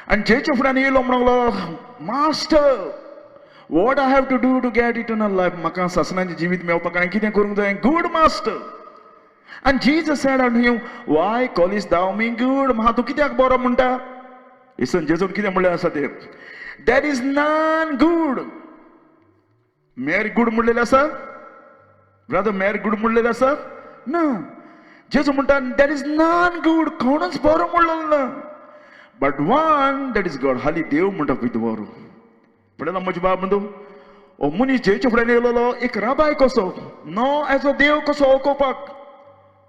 आनी जेच्या फुड्यान येयलो म्हणूंक लागलो, master, what I have to do to get eternal life? म्हाका सासणाचें जिवीत मेळपाक हांवें कितें करूंक जाय? Good master. आनी Jesus said unto him, why callest thou me good? म्हाका तूं कित्याक बरो म्हणटा? लिसन, जेजून कितें म्हणलें आसा तें, देर इज नन गुड. मॅरी गुड म्हणलेलें आसा? ब्रदर, मॅरी गुड म्हणलेलें आसा? ना. जेजू म्हणटा, देर इज नन गुड, कोणूच बरो म्हणलेलो ना. But one that is God, हाली देव म्हणटा पळय तो बरो. पळयला म्हजे बाब बंधू, हो मनीस जेच्या फुड्यान येयलो एक राबाय कसो, नो एज अ देव कसो वळखोवपाक.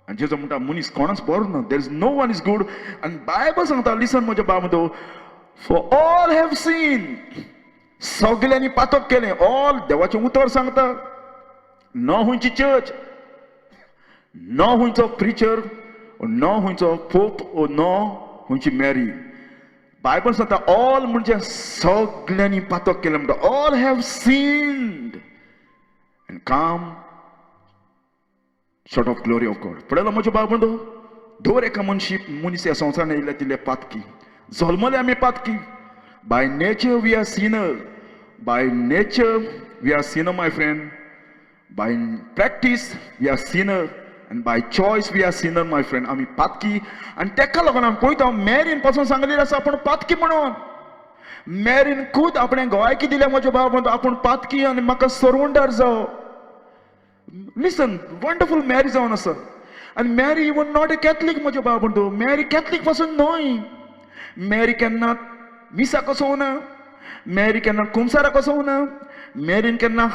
आनी जेजू म्हणटा, मनीस कोणाच बरो ना, there is no one is good. आनी बायबल सांगता, लिसन म्हजे बाब बंधू, फॉर ऑल हॅव सीन, सगल्यांनी पातक केलें. ऑल देवाचें उतर सांगता. न हुंयची चर्च, न हुंयचो प्रिचर, न हुंयचो पोप, न हुंयची मॅरी. बायबल सांगता ऑल म्हणजे सगल्यांनी पातक केलें म्हणटा. All have sinned and come short of glory of God. पळयलो म्हजे बाब बंधू, दर एका मनीस ह्या संवसारान येयले तिले पातकी. जल्मले आमी पातकी. By nature we are sinner. By nature we are sinner my friend. By practice we are sinner. and by choice we are sinner my friend. आमी पातकी. आनी तेका लागून आमी पळयता मॅरीन पासून सांगलेलें आसा आपूण पातकी म्हणून. मॅरीन खूद आपणें गोंयाकी दिल्या म्हज्या भाव बंधू, आपूण पातकी आनी म्हाका सरवंडार जावं. लिसन, वंडरफूल मॅरी जावन आसा. आनी मॅरी इवन नॉट ए कॅथलीक म्हज्या भाव बंधू. मॅरी कॅथलीक पासून न्हय. मॅरी केन्ना मिसाक वचोंक ना. मॅरी केन्ना कुमसाराक वचोंक ना. मॅरीन केन्ना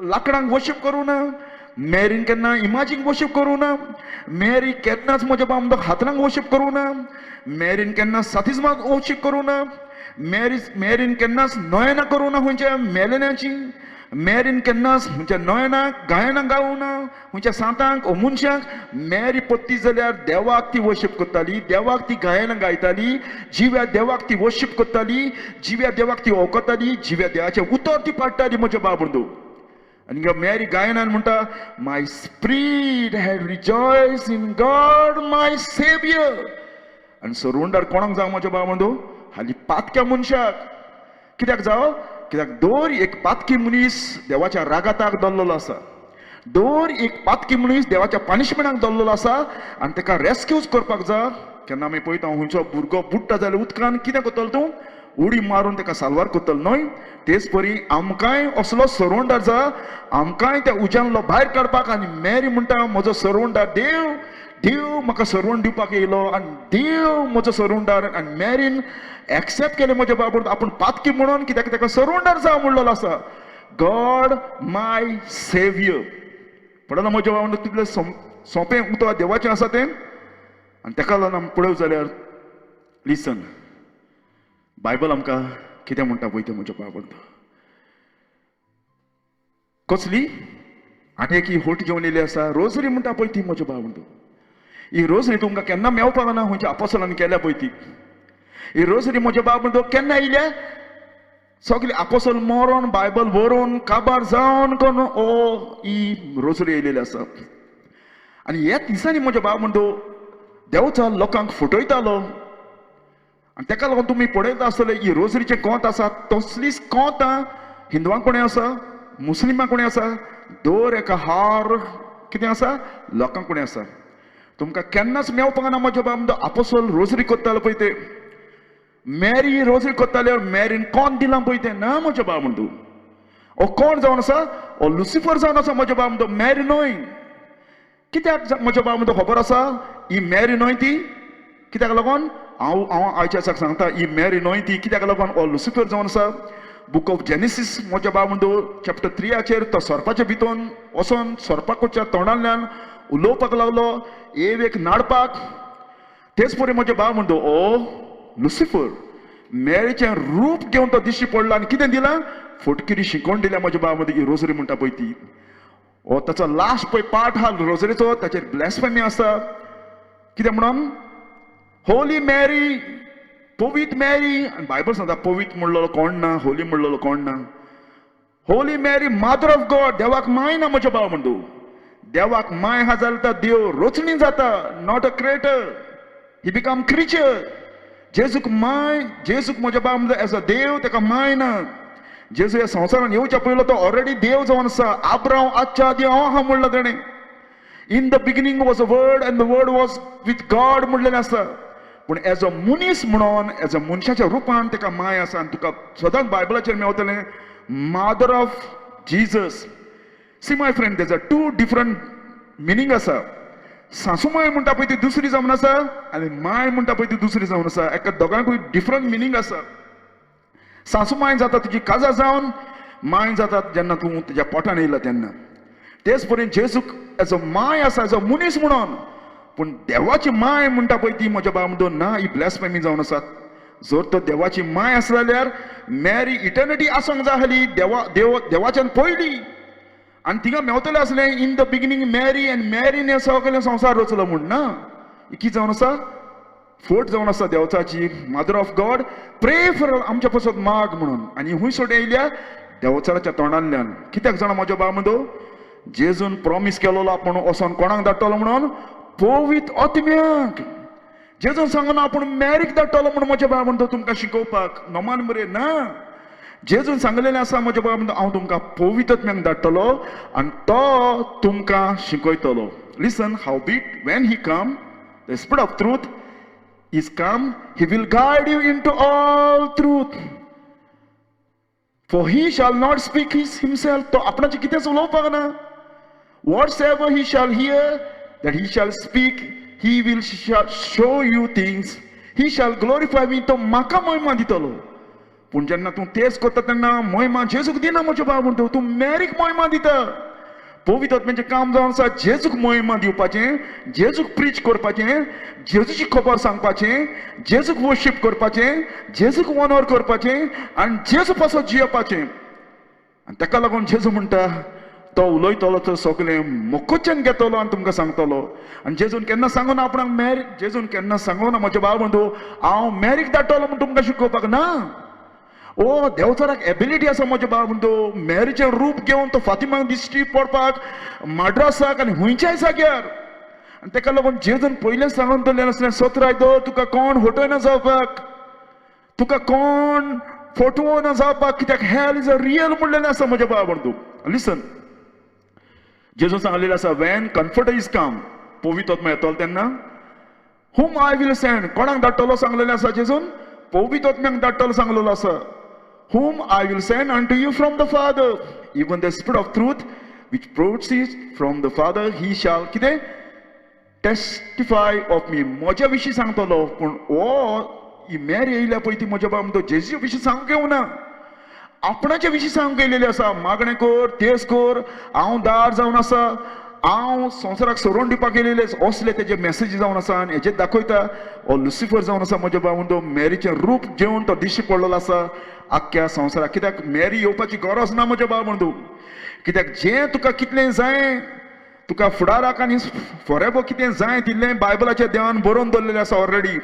लाकडांक वर्शीप करूं ना. मॅरीन केन्ना इमाजींक वर्शीप करूं ना. मॅरी केन्नाच म्हज्या बाब बंधू हातरांक वर्शीप करूं ना. मॅरीन केन्ना सातिजमाक वर्शीप करूं ना. मॅरीन केन्नाच नयनां करूं ना खंयच्या मेलेल्यांची. मॅरीन केन्नाच खंयच्या नयनाक गायनां गावूं ना. खंयच्या सांतांक ओ मनशांक. मॅरी पत्ती जाल्यार देवाक ती वर्शीप करताली. देवाक ती गायनां गायताली. जिव्या देवाक ती वर्शीप करताली. जिव्या देवाक ती ओळखताली. जिव्या देवाचें उतर ती पाडटाली म्हज्या बाब बंधू. आनी मॅरी गायनान म्हणटा, my spirit had rejoice in God my saviour. आनी सरवंडार कोणाक जावं म्हज्या बाब बंधू? हाली पातक्या मनशाक. कित्याक जावं? कित्याक दर एक पातकी मनीस देवाच्या रागाताक दल्लेलो आसा. दर एक पातकी मनीस देवाच्या पनिशमेंटाक दल्लेलो आसा. आनी ताका रेस्क्यूज करपाक जाय. केन्ना आमी पळयता खंयचो भुरगो बुडटा जाल्यार उदकान कितें करतलो तूं? उडी मारून ताका साल्वार करतलो न्हय. तेच परी आमकांय असलो सरवंडार जाय. आमकांय त्या उज्यांतलो भायर काडपाक. आनी मॅरी म्हणटा, म्हजो सरवंडार देव. देव म्हाका सरवंड दिवपाक येयलो. आनी देव म्हजो सरवंडार. आनी मॅरीन एक्सेप्ट केलें म्हज्या बाबून आपूण पातकी म्हणून. कित्याक ताका सरवंडार जावं म्हणलेलो आसा. God my saviour. पळयलो म्हज्या बाबून तितलें सोंपें उतर देवाचें आसा तें. आनी ताका लागून आमी पळयत जाल्यार, लिसन, बायबल आमकां कितें म्हणटा पळय तें म्हज्या बाबून. कसली आनी एक ही होट घेवन येयली आसा, रोजरी म्हणटा पळय ती म्हज्या बाबून. ही रोजरी तुमकां केन्ना मेळपाक ना. खंयच्या आपोसलांनी केल्या पळय ती. ही रोजरी म्हज्या बाब बंधू केन्ना येयल्या? सगळे आपोसल मरोन बायबल व्हरून काबार जावन करून ही रोजरी येयलेली आसा. आनी ह्या दिसांनी म्हज्या बाब बंधू देवचा लोकांक फटयतालो. आनी ताका लागून तुमी पळयता आसतले ही रोजरीचें कोंत आसा तसलीच कोंतां हिंदुवांक कोणें आसा, मुस्लिमांक कोणें आसा, दर एका हार कितें आसा लोकांक कोणें आसा. तुमकां केन्नाच मेळपाक ना म्हज्या बाब बंधू आपोसल रोजरी करतालो पळय ते. मॅरी रोजरी करताले. मॅरीन कोण दिलां पळय तें ना म्हज्या बाब बंधू. हो कोण जावन आसा? हो लुसिफर जावन आसा म्हज्या बाब बंधू. मॅरी न्हय. कित्याक म्हज्या बाब बंधू खबर आसा? ही मॅरी न्हय ती. कित्याक लागून हांव आयच्या दिसाक सांगता, ही मॅरी न्हय ती. कित्याक लागून हो लुसिफर जावन आसा. बुक ऑफ जेनेसीस म्हज्या बाब बंधू चॅप्टर 3 तो सर्पाच्या भितून वचोन सर्पाच्या तोंडांतल्यान उलोवपाक लागलो, एक नाडपाक. तेच परी म्हज्या बाब बंधू ओ लुसिफर मॅरीचें रूप घेवन तो दिश्टी पडला. आनी कितें दिलां? फटकिरी शिकोवन दिल्या म्हज्या बाब बंधू. ही रोजरी म्हणटा पळय ती. हो ताचो लास्ट पळय पार्ट हा रोजरीचो. ताचेर ब्लॅस्फेमी आसा. कितें म्हणून? होली मॅरी, पवित्र मॅरी. आनी बायबल सांगता पवित्र म्हणलेलो कोण ना, होली म्हणलेलो कोण ना. होली मॅरी मदर ऑफ गॉड. देवाक माय ना म्हज्या बाब बंधू. देवाक माय हा जाल्यार देव रचणी जाता, not a creator. He become creature. जेजूक माय, जेजूक म्हज्या बाब एज अ देव तेका माय ना. जेजू ह्या संवसारान येवच्या पयलो तो ऑलरेडी देव जावन आसा. आब्राम आजच्या आदी हांव आहा म्हणला ताणें. In the beginning was a word and the word was with God म्हणलेलें आसा. पूण एज अ मनीस म्हणून, एज अ मनशाच्या रुपान तेका माय आसा. आनी तुका सदांच बायबलाचेर मेवतलें mother of Jesus. See my friend, देज अ टू डिफरंट मिनींग आसा. सासू माय म्हणटा पळय ती दुसरी जावन आसा आनी माय म्हणटा पळय ती दुसरी जावन आसा. एका दोगांकूय डिफरंट मिनींग आसा. सासू माय जाता तुजी काजा जावन, माय जाता जेन्ना तूं तुज्या पोटान येयला तेन्ना. तेच परेन जेजूक एज अ माय आसा, एज अ मनीस म्हणून. पूण देवाची माय म्हणटा पळय ती म्हज्या बाबडो ना, ही ब्लॅस्फेमी जावन आसा. जर तो देवाची माय आसा जाल्यार मॅरी इटर्निटी आसूंक जाय आसली देवाच्यान पयली. आनी थिंगा मेवतलें आसलें इन द बिगिनींग मॅरी, आनी मॅरीन हें सगळें संवसार रचलो म्हूण ना. ही कितें जावन आसा? फोट जावन आसा देवचाची, मदर ऑफ गॉड. प्रे फॉर आमच्या पासत माग म्हणून. आनी हुंय सोड येयल्या देवचाराच्या तोंडांतल्यान. कित्याक जाणा म्हज्या बाबडो? जेजून प्रॉमिस केलोलो आपूण वचोन कोणाक धाडटलो म्हणून? पवित्र आत्म्याक. जेजून सांगना आपूण मॅरीक धाडटलो म्हणून म्हज्या बाबडो तुमकां शिकोवपाक. नोमान बरें ना. जेजून सांगलेलें आसा म्हज्या बाबडो हांव तुमकां पवित्र आत्म्याक धाडटलो आनी तो तुमकां शिकयतलो. Listen, howbeit when he come, the spirit of truth is come, he will guide you into all truth. For he shall not speak himself. तो आपणाचे कितेंच उलोवपाक ना. Whatsoever he shall hear, that he shall speak, he will show you things. He shall glorify me. तो म्हाका महिमा दितलो. पूण जेन्ना तूं तेच करता तेन्ना महिमा जेजूक दिना म्हज्या बाबडो, तूं मॅरीक महिमा दिता. पवित्र आत्म्याचें काम जावन आसा जेजूक महिमा दिवपाचें, जेजूक प्रीच करपाचें, जेजूची खबर सांगपाचें, जेजूक वर्शीप करपाचें, जेजूक ऑनर करपाचें आनी जेजू पासत जियेवपाचें. आनी ताका लागून जेजू म्हणटा तो उलयतलो तर सगळें मोखच्यान घेतलो आनी तुमकां सांगतलो. आनी जेजून केन्ना सांगूना आपणाक मॅरी, जेजून केन्ना सांगूना म्हज्या बाबडो हांव मॅरीक धाडटलो म्हूण तुमकां शिकोवपाक ना. ओ देवचाराक एबिलिटी आसा म्हज्या बाबडो. मॅरीचें रूप घेवन तो फातिमाक दिश्टी पडपाक माड्रासाक आनी हुंयच्याय जाग्यार. आनी ताका लागून जेजून पयलें सांगून दवरलेलें आसलें, सतरायदो तुका कोण होटयना जावपाक, तुका कोण फटवना जावपाक, कित्याक हेल इज अ रियल म्हणलेलें आसा म्हज्या बाबडो. लिसन, जेजून सांगलेलें आसा वेन कम्फर्टर इज कम, पवित्र आत्मा येतलो तेन्ना whom I will send, कोणाक धाडटलो सांगलेलें आसा जेजून? पवित्र आत्म्याक धाडटलो सांगलेलो आसा. Whom I will send unto you from the Father, even the Spirit of truth which proceeds from the Father, he shall कितें testify of me. म्हज्या विशीं सांगतलो. पूण हो ही मॅरी येयल्या पळय ती म्हज्या बाबडो जेजूच्या विशीं सांगूंक येवना, आपणाच्या विशीं सांगूंक येयलेली आसा. मागणें कर, तेच कर, हांव दार जावन आसा, हांव संवसाराक सोडून दिवपाक येयलेले असले तेजे मॅसेजी जावन आसा. आनी हेजेर दाखयता हो लुसिफर जावन आसा म्हज्या बाबडो. मॅरीचें रूप घेवन तो दिश्टी पडलेलो आसा आख्ख्या संवसाराक. कित्याक मॅरी येवपाची गरज ना म्हज्या बाबडो. कित्याक जें तुका कितलें जाय, तुका फुडाराक आनी फॉरेवर कितें जाय तितलें बायबलाच्या देवान बरोवन दवरलेलें आसा ऑलरेडी.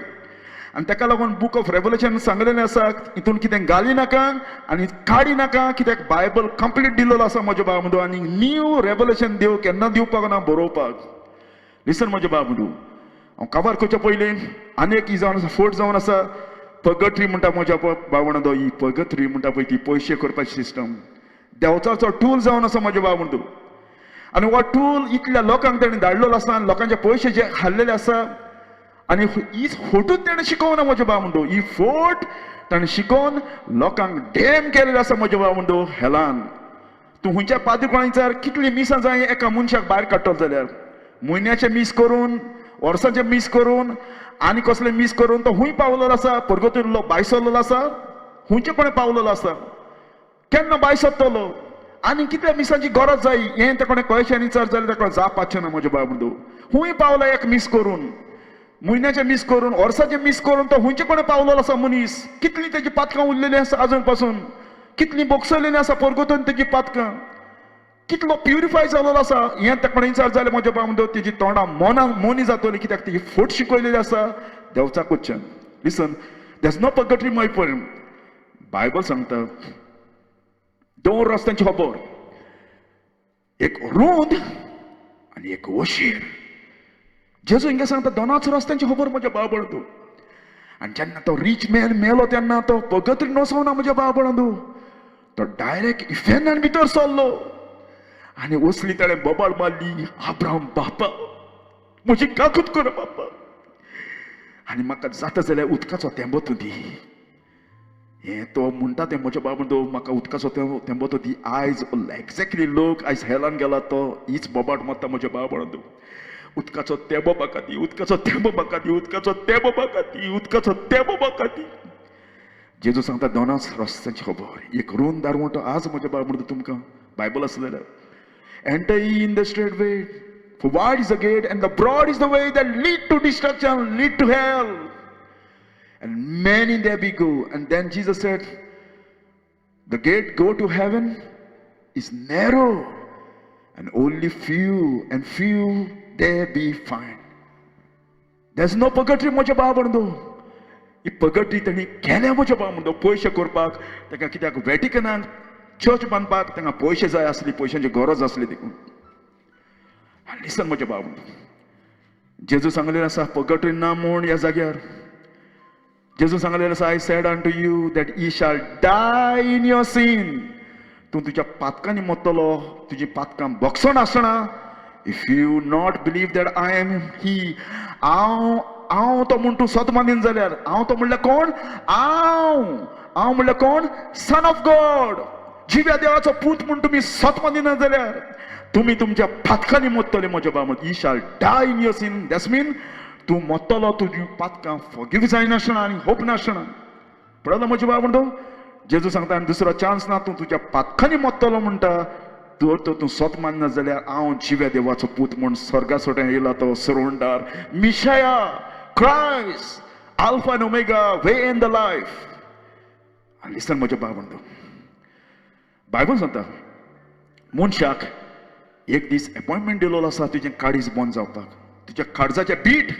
आनी ताका लागून बूक ऑफ रेवलेशन सांगलेलें आसा हितून कितें घाली नाका आनी काडी नाका, कित्याक बायबल कंप्लीट दिल्लो आसा म्हज्या बाबडो. आनी न्यू रेवलेशन देव केन्ना दिवपाक ना बरोवपाक. लिसन म्हज्या बाबडो, हांव काबार करच्या पयलीं आनीक ही जावन आसा, फोट जावन आसा पगट्री म्हणटा म्हज्या बाबडो. ही पगट्री म्हणटा पळय ती पयशे करपाची सिस्टम देवचाचो टूल जावन आसा म्हज्या बाबडो. आनी हो टूल इतल्या लोकांक ताणें धाडलेलो आसा आनी लोकांचे पयशे जे हाडलेले आसा. आनी ही फोटूच ताणें शिकोवना म्हज्या बाबडो. ही फोट ताणें शिकोवन लोकांक डॅम केलेले आसा म्हज्या बाबडो हेलान. तूं खंयच्या पाद्रीपणांचेर कितलीं मिसां जाय एका मनशाक भायर काडटलो जाल्यार, म्हयन्याचे मीस करून, वर्साचे मीस करून आनी कसले मीस करून तो खूंय पावलेलो आसा. परगतीलो भायर सरलेलो आसा, खंयचेपणे पावलेलो आसा, केन्ना भायर सरतलो आनी कितल्या मिसांची गरज जाय हें ताणें कळचें विचार जाल्यार ताका जावपाचें ना म्हज्या बाबडो. खूंय पावला एक मीस करून, म्हयन्याचे मीस करून, वर्साचे मीस करून तो खंयचेपणे पावलेलो आसा मनीस. कितलीं तेजी पातकां उरलेलीं आसा आजून पासून, कितलीं बोगसलेलीं आसा परगतून तेजी पातकां, कितलो प्युरिफाय जालेलो आसा हें ताका विचार जालें म्हज्या बाबडो. तेजी तोंडां मोनी जातलीं कित्याक तेजी फोट शिकयलेली आसा देवचाकडच्यान. लिसन, देर्स नो पगट्री माय पॉयंट. बायबल सांगता दोन रस्त्यांची खबर, एक रुंद आनी एक वशीर. जेजू हिंगा सांगता दोनाच रस्त्यांची खबर म्हज्या बाबळदू. आनी जेन्ना तो रिच मॅन मेलो तेन्ना तो पगतरी नसवना म्हज्या बाबळदू. तो डायरेक्ट इफेनान भितर सरलो आनी वसली ताणें बोबाळ मारली, आब्राहम बापा म्हजी काकूट कर बापा, आनी म्हाका जाता जाल्यार उदकाचो तेंबो तूं दी. हे तो म्हणटा तें म्हज्या बाबळदू म्हाका उदकाचो तेंबो तो दी. आयज एक्झॅक्टली लोक आयज हेलान गेला तो हीच बोबाट मारता म्हज्या बाबळदू. उदकाचो तेंबो म्हाका दी, उदकाचो तेंबो म्हाका दी, उदकाचो तेंबो म्हाका दी, उदकाचो तेंबो म्हाका दी. जेजू सांगता दोनाच रस्त्यांची खबर. एक रोन दारवटो आज म्हज्या बाबळदू तुमकां बायबल आसा जाल्यार enter in the straight way, for wide is the gate and the broad is the way that lead to destruction, lead to hell, and many there be go. And then Jesus said, the gate go to heaven is narrow and only few there be find. There's no purgatory म्हज्या बाबळदू. ही पगटी तांणी केल्या म्हज्या बाबळदू. पयशे करपाक ताका कित्याक व्हॅटिकनान church बांदपाक तांकां पयशे जाय आसली, पयशांची गरज आसली देखून. लिसन म्हज्या बाबळदू, जेजू सांगलेलें आसा पगटी ना म्हूण ह्या जाग्यार. जेजू सांगलेलें आसा I said unto you that you shall die in your sin. तूं तुज्या पातकांनी मरतलो, तुजी पातकां भोगसण आसना. If you not believe that I am he, हांव तो म्हूण तूं स्वता मानीन जाल्यार, हांव तो म्हणल्यार कोण? हांव म्हणल्यार कोण? सन ऑफ गॉड, जिव्या देवाचो पूत म्हूण तुमी स्वता मानिना जाल्यार तुमी तुमच्या पातकांनी मरतले म्हज्या बाबळदू. You shall die in your sin. That's mean तूं मरतलो, तुजी पातकां फॉरगिव जायनासतना आनी होप नासतना. पळयलो म्हज्या बाबळदू, जेजू सांगता आनी दुसरो चान्स ना. तूं तुज्या पातकांनी मरतलो म्हणटा तर तूं स्वता मानना जाल्यार हांव जिव्या देवाचो पूत म्हूण स्वर्गा सोट्यान येयला तो सुरवणदार, Messiah, Christ, alpha and omega, way in the life. आनी लिसन म्हज्या बाबळदू, बायबल सांगता मनशाक एक दीस अपॉइंटमेंट दिलेलो आसा तुजें काळीज बंद जावपाक. तुज्या काळजाचें बीट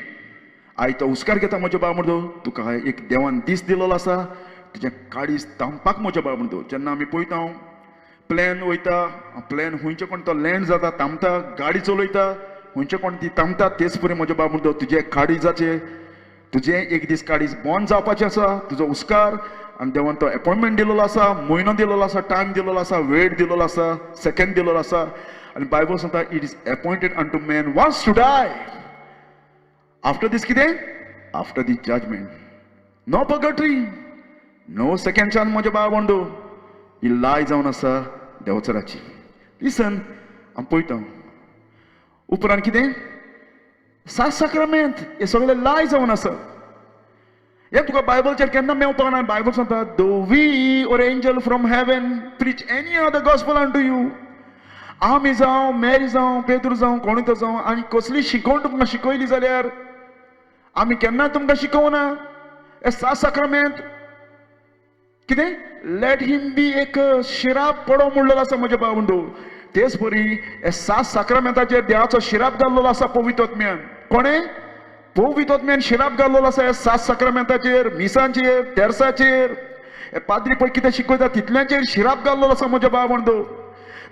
आयज तो उस्कार घेता म्हज्या बाबळदू. तुका एक देवान दीस दिलेलो आसा तुजें काळीज थांबपाक म्हज्या बाबळदू. जेन्ना आमी पळयता प्लेन वयता, प्लेन हुंयचे कोण तो लँड जाता, थांबता, गाडी चलयता, हुंयचे कोण ती थांबता, तेच परी म्हज्या बाबळदू तुजे काळिजाचें तुजें एक दीस काळीज बंद जावपाचें आसा. तुजो उस्कार आनी देवान तो अपॉइंटमेंट दिलेलो आसा, म्हयनो दिलेलो आसा, टायम दिलेलो आसा, वेळ दिलेलो आसा, सेकंड दिलेलो आसा. आनी बायबल सांगता it is appointed unto man once to die. After this कितें? After the judgment. No purgatory, no second chance म्हज्या बाबळदू. ही लाय जावन आसा देवचराची. लिसन, आमी पळयता उपरांत कितें? 7 साक्रामेंत हे सगळे लाय जावन आसा. हे तुका बायबलचेर केन्ना मेवपाक ना. बायबल सांगता दो वी और angel from heaven preach any other gospel unto you. आमी जावं, मेरी जावं, पेद्रू जावं, कोणूय तो जावं, आनी कसली शिकवण तुमकां शिकयली जाल्यार आमी केन्ना तुमकां शिकोवना. हे 7 साक्रामेंत कितें? लेट हिम बी एक शिराप पडो म्हणलेलो आसा म्हज्या बाबळदू. तेच परी हे 7 साक्रामेंताचेर देवाचो शिराप घाल्लेलो आसा पवित्र आत्म्यान. कोणें? पवित्र आत्म्यान शिराप घाल्लेलो आसा हे 7 साक्रामेंताचेर, मिसांचेर, तेरसाचेर. हे पाद्री पळय कितें शिकयता तितल्यांचेर शिराप घाल्लेलो आसा म्हज्या बाबळदू.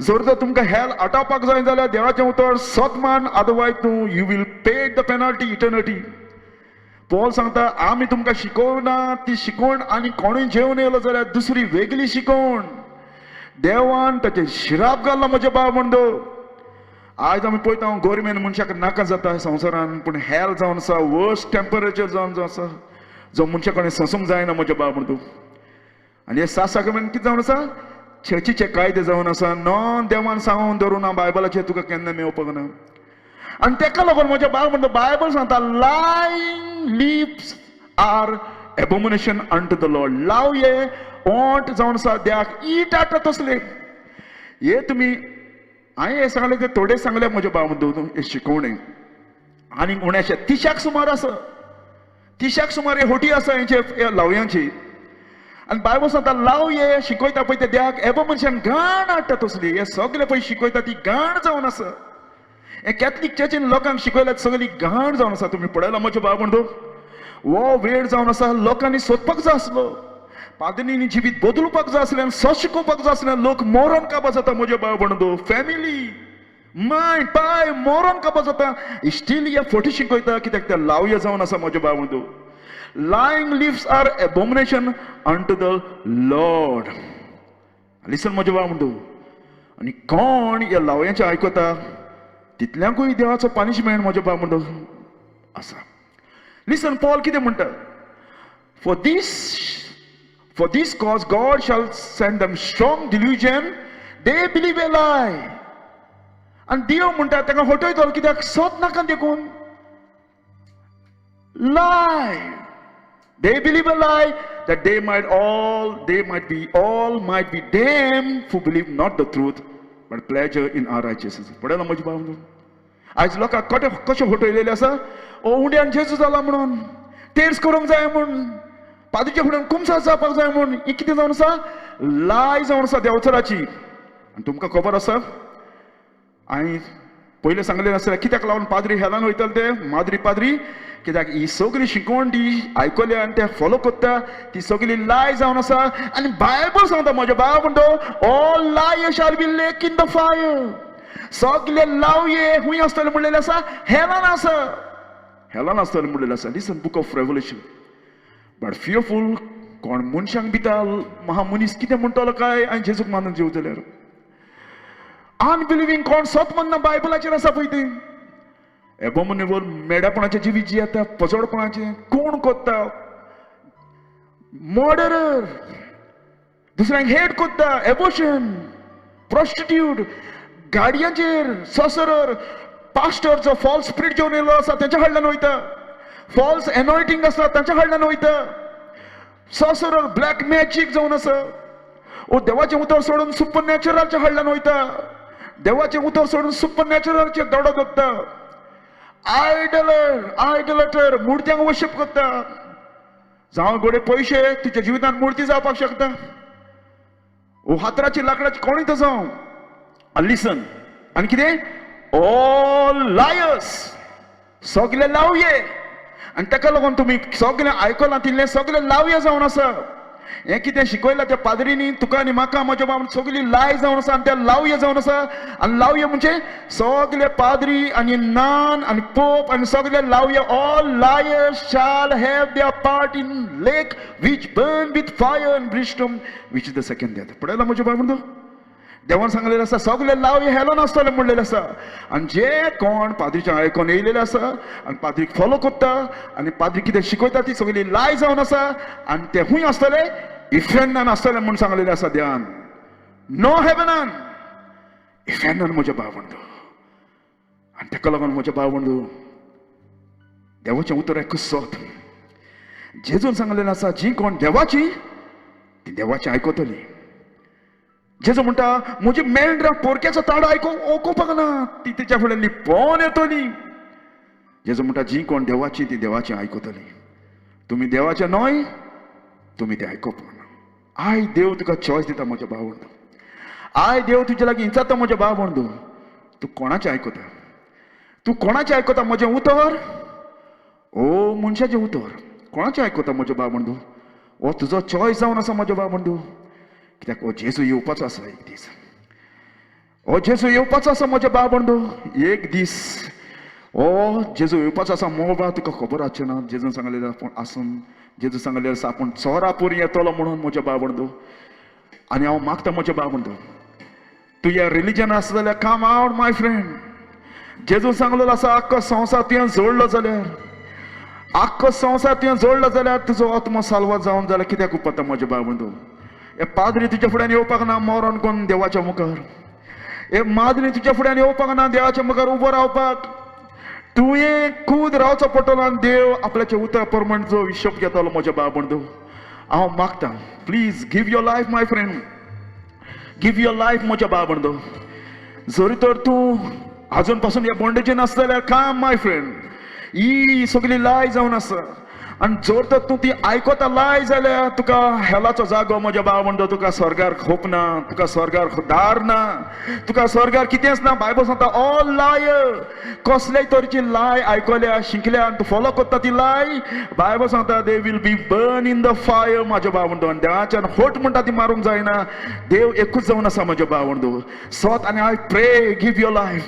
जर तर तुमकां हेल आटावपाक जाय जाल्यार देवाचें उतर स्वत मान, अदरवायज तूं you will pay the penalty eternity. Paul सांगता आमी तुमकां शिकोवना ती शिकवण आनी कोणूय जेवन येयलो जाल्यार दुसरी वेगळी शिकवण देवान ताचेर शिराप घाल्ला म्हज्या बाबळदू. आयज आमी पळयता गव्हर्मेंट मनशाक नाका जाता संवसारान, पूण हेल जावन आसा, वर्स्ट टेम्परेचर जावन आसा जो मनशा कडेन सोंसूंक जायना म्हज्या बाबळदू. आनी हे 7 साक्रामेंत कितें जावन आसा? चर्चीचे कायदे जावन आसा. नो देवान सांगून धरून बायबलाचेर तुका केन्ना मेवपाक ना. आनी तेका लागून म्हज्या बाबळदू बायबल सांगता lying lips are abomination unto the Lord. लाव हे ओंट जावन आसा देवाक ईट आटा तसले. हे तुमी हांवें हे सांगले ते थोडे सांगले म्हज्या बाबळदू हे शिकवणे. आनी उणेशे 30 सुमार आसा, 30 सुमार हे होटी आसा हेंचे लावयांची. आनी बायबल सांगता लाव हे शिकयता पळय ते देवाक एबोमिनेशन घाण हाडटा तसली. हे सगळे पळय शिकयता ती घाण जावन आसा. हे कॅथलीक चर्चीन लोकांक शिकयल्यात सगळी घाण जावन आसा. तुमी पळयला म्हज्या बाबळदू हो वेळ जावन आसा. लोकांनी सोदपाक जाय आसलो, पाद्रींनी जिवीत बदलुपाक जाय आसलें, सो शिकोवपाक जाय आसलें. लोक मरण काबार जाता म्हज्या बाबळदू. फॅमिली माय पाय मोरोन कापा जाता स्टील या फोटी शिकयता कित्याक ते लावया जावन आसा म्हजे भावंडो. Lying lips are abomination unto the Lord. Listen म्हजे भावंडो. आणि कोण या लावयांचे आयकता तितल्यांकूय देवाचो पनिशमेंट म्हजे भावंडो आसा. Listen, Paul कितें म्हणटा? For this cause God shall send them strong delusion. They believe a lie. आणि देव म्हणटा तांकां फटयतलो कित्याक सत नाका देखून. Lie. They believe a lie that they might be damned who believe not the truth but pleasure in our righteousness. पळयला म्हजे भावंडो. आज लोकांक कशें फटयलेले आसा. उंड्यान जेजू जाला म्हणून, तेर्स करूंक जाय म्हणून, पादुच्या फुड्यान कुमसास जावपाक जाय म्हणून, ही कितें जावन आसा? लाय जावन आसा देंवचाराची. आनी तुमकां खबर आसा हांवें पयलें सांगलेलें आसलें कित्याक लागून पाद्री हेलान वयताले ते माद्री पाद्री कित्याक ही सगळी शिकवण ती आयकल्या आनी ते फॉलो करता ती सगळी लाय जावन आसा. आनी बायबल सांगता म्हज्या भावंडो, all lie shall be lake in the fire. सगळे लावये खूंय आसतले म्हणलेले आसा? हेलान आसा. हेलान आसतले म्हणलेले आसा. लिसन, बुक ऑफ रेवल्यूशन. बट फियरफूल कोण मनशांक भिता महामनीस कितें म्हणटलो काय आनी जेजूक मानून जेव जाल्यार. अनबिलिव्हिंग कोण सत म्हणना बायबलाचेर आसा पळय तें. एबोमिनेबल मेडापणाचे जिवीत जी येता, पचोडपणाचे कोण कोत्ता, मर्डरर, दुसऱ्यांक हेट कोत्ता, एबॉर्शन, प्रॉस्टिट्यूट, गाडयांचेर, सॉसरर, पास्टर जो फॉल्स स्पिरीट घेवन येयलो आसा तेंच्या कडल्यान वयता, फॉल्स एनॉयटिंग आसा तेंच्या कडल्यान वयता, सॉसरर ब्लॅक मॅजीक जावन आसा, ओ देवाचें उतर सोडून सुपर नॅचरलच्या कडल्यान वयता, देवाचें उतर सोडून सुपर नॅचरलचे दोडो दोत्ता, आयडलटर मुर्त्यांक वर्शिप करता. जावं गोडे पयशे तुज्या जिवितांत मुर्ती जावपाक शकता, ओ हातराची लाकडाची कोणी तो जावं. लिसन, आनी कितें? ऑल लायर्स, सगळे लावये. आनी ताका लागून तुमी सगळे आयकलां तितलें सगळे लावये जावन आसा. हें कितें शिकयलां त्या पाद्रीनी तुका आनी म्हाका म्हज्या बाबा सगळी लाय जावन आसा आनी त्या लावये जावन आसा. आनी लावये म्हणजे सगळे पाद्री आनी नान आनी पोप आनी सगळे लावये. All liars shall have their part in lake which burn with fire and brimstone which is the second death. पळयलां म्हज्या बाबा देवान सांगलेलें आसा सगळे लावये हेलो नासतले म्हणलेलें आसा. आनी जे कोण पाद्रीचें आयकोन येयलेले आसा आनी पाद्रीक फॉलो करता आनी पाद्री कितें शिकयता ती सगळी लाय जावन आसा आनी ते खूंय आसतले? इफेन्नान आसतले म्हूण सांगलेलें आसा देवान. नो हेवनान, इफेन्नान म्हज्या भावंडो. आनी ताका लागून म्हज्या भावंडो देवाचें उतर एकूच सोत. जेजून सांगलेलें आसा जी कोण देवाची ती देवाचें आयकतली. जेजू म्हणटा म्हजी मेंढरां पोरक्याचो ताडो ओकोवपाक ना, ती तिच्या फुड्यान लिपोवन येतली. जेजू म्हणटा जी कोण देवाची ती देवाचें आयकतली. तुमी देवाचें न्हय, तुमी तें आयकोवपाक ना. आय देव तुका चॉयस दिता म्हज्या भावंडो. आय देव तुजे लागीं विचारता म्हज्या भावंडो, तूं कोणाचें आयकता? तूं कोणाचें आयकता म्हजें उतर? ओ मनशाचें उतर कोणाचें आयकता म्हज्या भावंडो? हो तुजो चॉयस जावन आसा म्हज्या भावंडो. कित्याक हो जेजू येवपाचो आसा एक दीस. हो जेजू येवपाचो आसा म्हज्या भावंडो एक दीस. हो जेजू येवपाचो आसा मोबा तुका खबर आसचें ना. जेजून सांगलेलें आसून जेजू सांगलेलें आसा आपूण चोरा पोरी येतलो म्हणून म्हज्या भावंडो. आनी हांव मागता म्हज्या भावंडो तूं ह्या रिलिजन आसा जाल्यार कम आवट माय फ्रेंड. जेजू सांगलेलो आसा आख्खो संवसार तुवें जोडलो जाल्यार, आख्खो संवसार तुवें जोडलो जाल्यार तुजो आत्मो साल्वा जावन जाल्यार कित्याक उपता म्हज्या भावंडो? हे पाद्री तुज्या फुड्यान येवपाक ना मोरण कोन्न देवाच्या मुखार. हे माद्री तुज्या फुड्यान येवपाक ना देवाच्या मुखार उबो रावपाक. तुवें खूद रावचो पडटलो आनी देव आपल्याचे उतर परमंत जो हिशोब घेतलो म्हज्या भावंडो. हांव मागता please give your life my friend, give your life म्हज्या भावंडो. जरी तर तूं आजून पासून ह्या बॉन्डेजीन आसा जाल्यार काम माय फ्रेंड. ही सगळी लाय जावन आसा आणि जोर तर तू ती आयकोता लाय जाल्यार तुका हेलाचो जागो म्हज्या भाव म्हणटा तुका स्वर्गार खोप ना, तुका स्वर्गार दार ना, तुका स्वर्गार कितेंच ना. बायबल सांगता ऑल लायर, कसलेय तरेची लाय आयकल्या शिकल्या आनी तूं फॉलो करता ती लाय, बायबल सांगता they will be burn in the fire. म्हाजो भाव म्हणटा आनी देवाच्यान होट म्हणटा ती मारूंक जायना. देव एकूच जावन आसा म्हजो भाव म्हणटा. सोत आनी आय प्रे, give your life,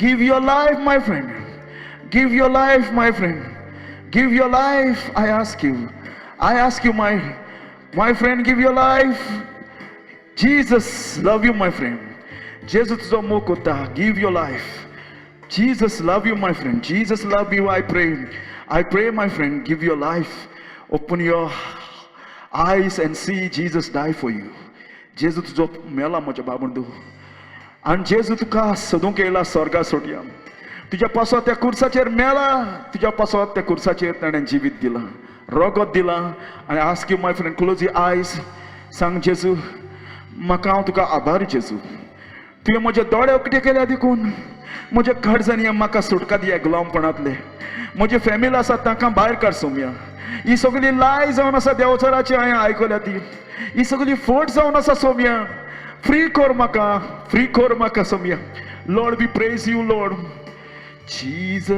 give your life my friend, give your life my friend, give your life. I ask you my friend, give your life. Jesus love you my friend. Jesus tuzo moग कोता, give your life. Jesus love you my friend, Jesus love you. I pray my friend, give your life. Open your eyes and see Jesus die for you. Jesus tuzo मेला म्हज्या बाबंदू आनी जेजू तुका सोदूंक येयला स्वर्गा सोडया. तुझ्या पासत त्या कुर्साचेर मेला, तुझ्या पासत त्या कुर्साचेर ताणें जिवीत दिलां, रगत दिलां. आनी ask you my friend, close your आयज. सांग जेजू म्हाका हांव तुका आभारी जेजू. तुवें म्हजे दोळे उकटे केल्या देखून म्हजे कडजणी म्हाका सुटका दिया गुलामपणांतले. म्हजी फॅमिली आसा तांकां भायर काड सोम्या. ही सगळी लाय जावन आसा देंवचाराची हांवें आयकल्या ती, ही सगळी फोट जावन आसा सोम्या. फ्री कोर म्हाका सोम्या. Lord we praise you Lord Jesus.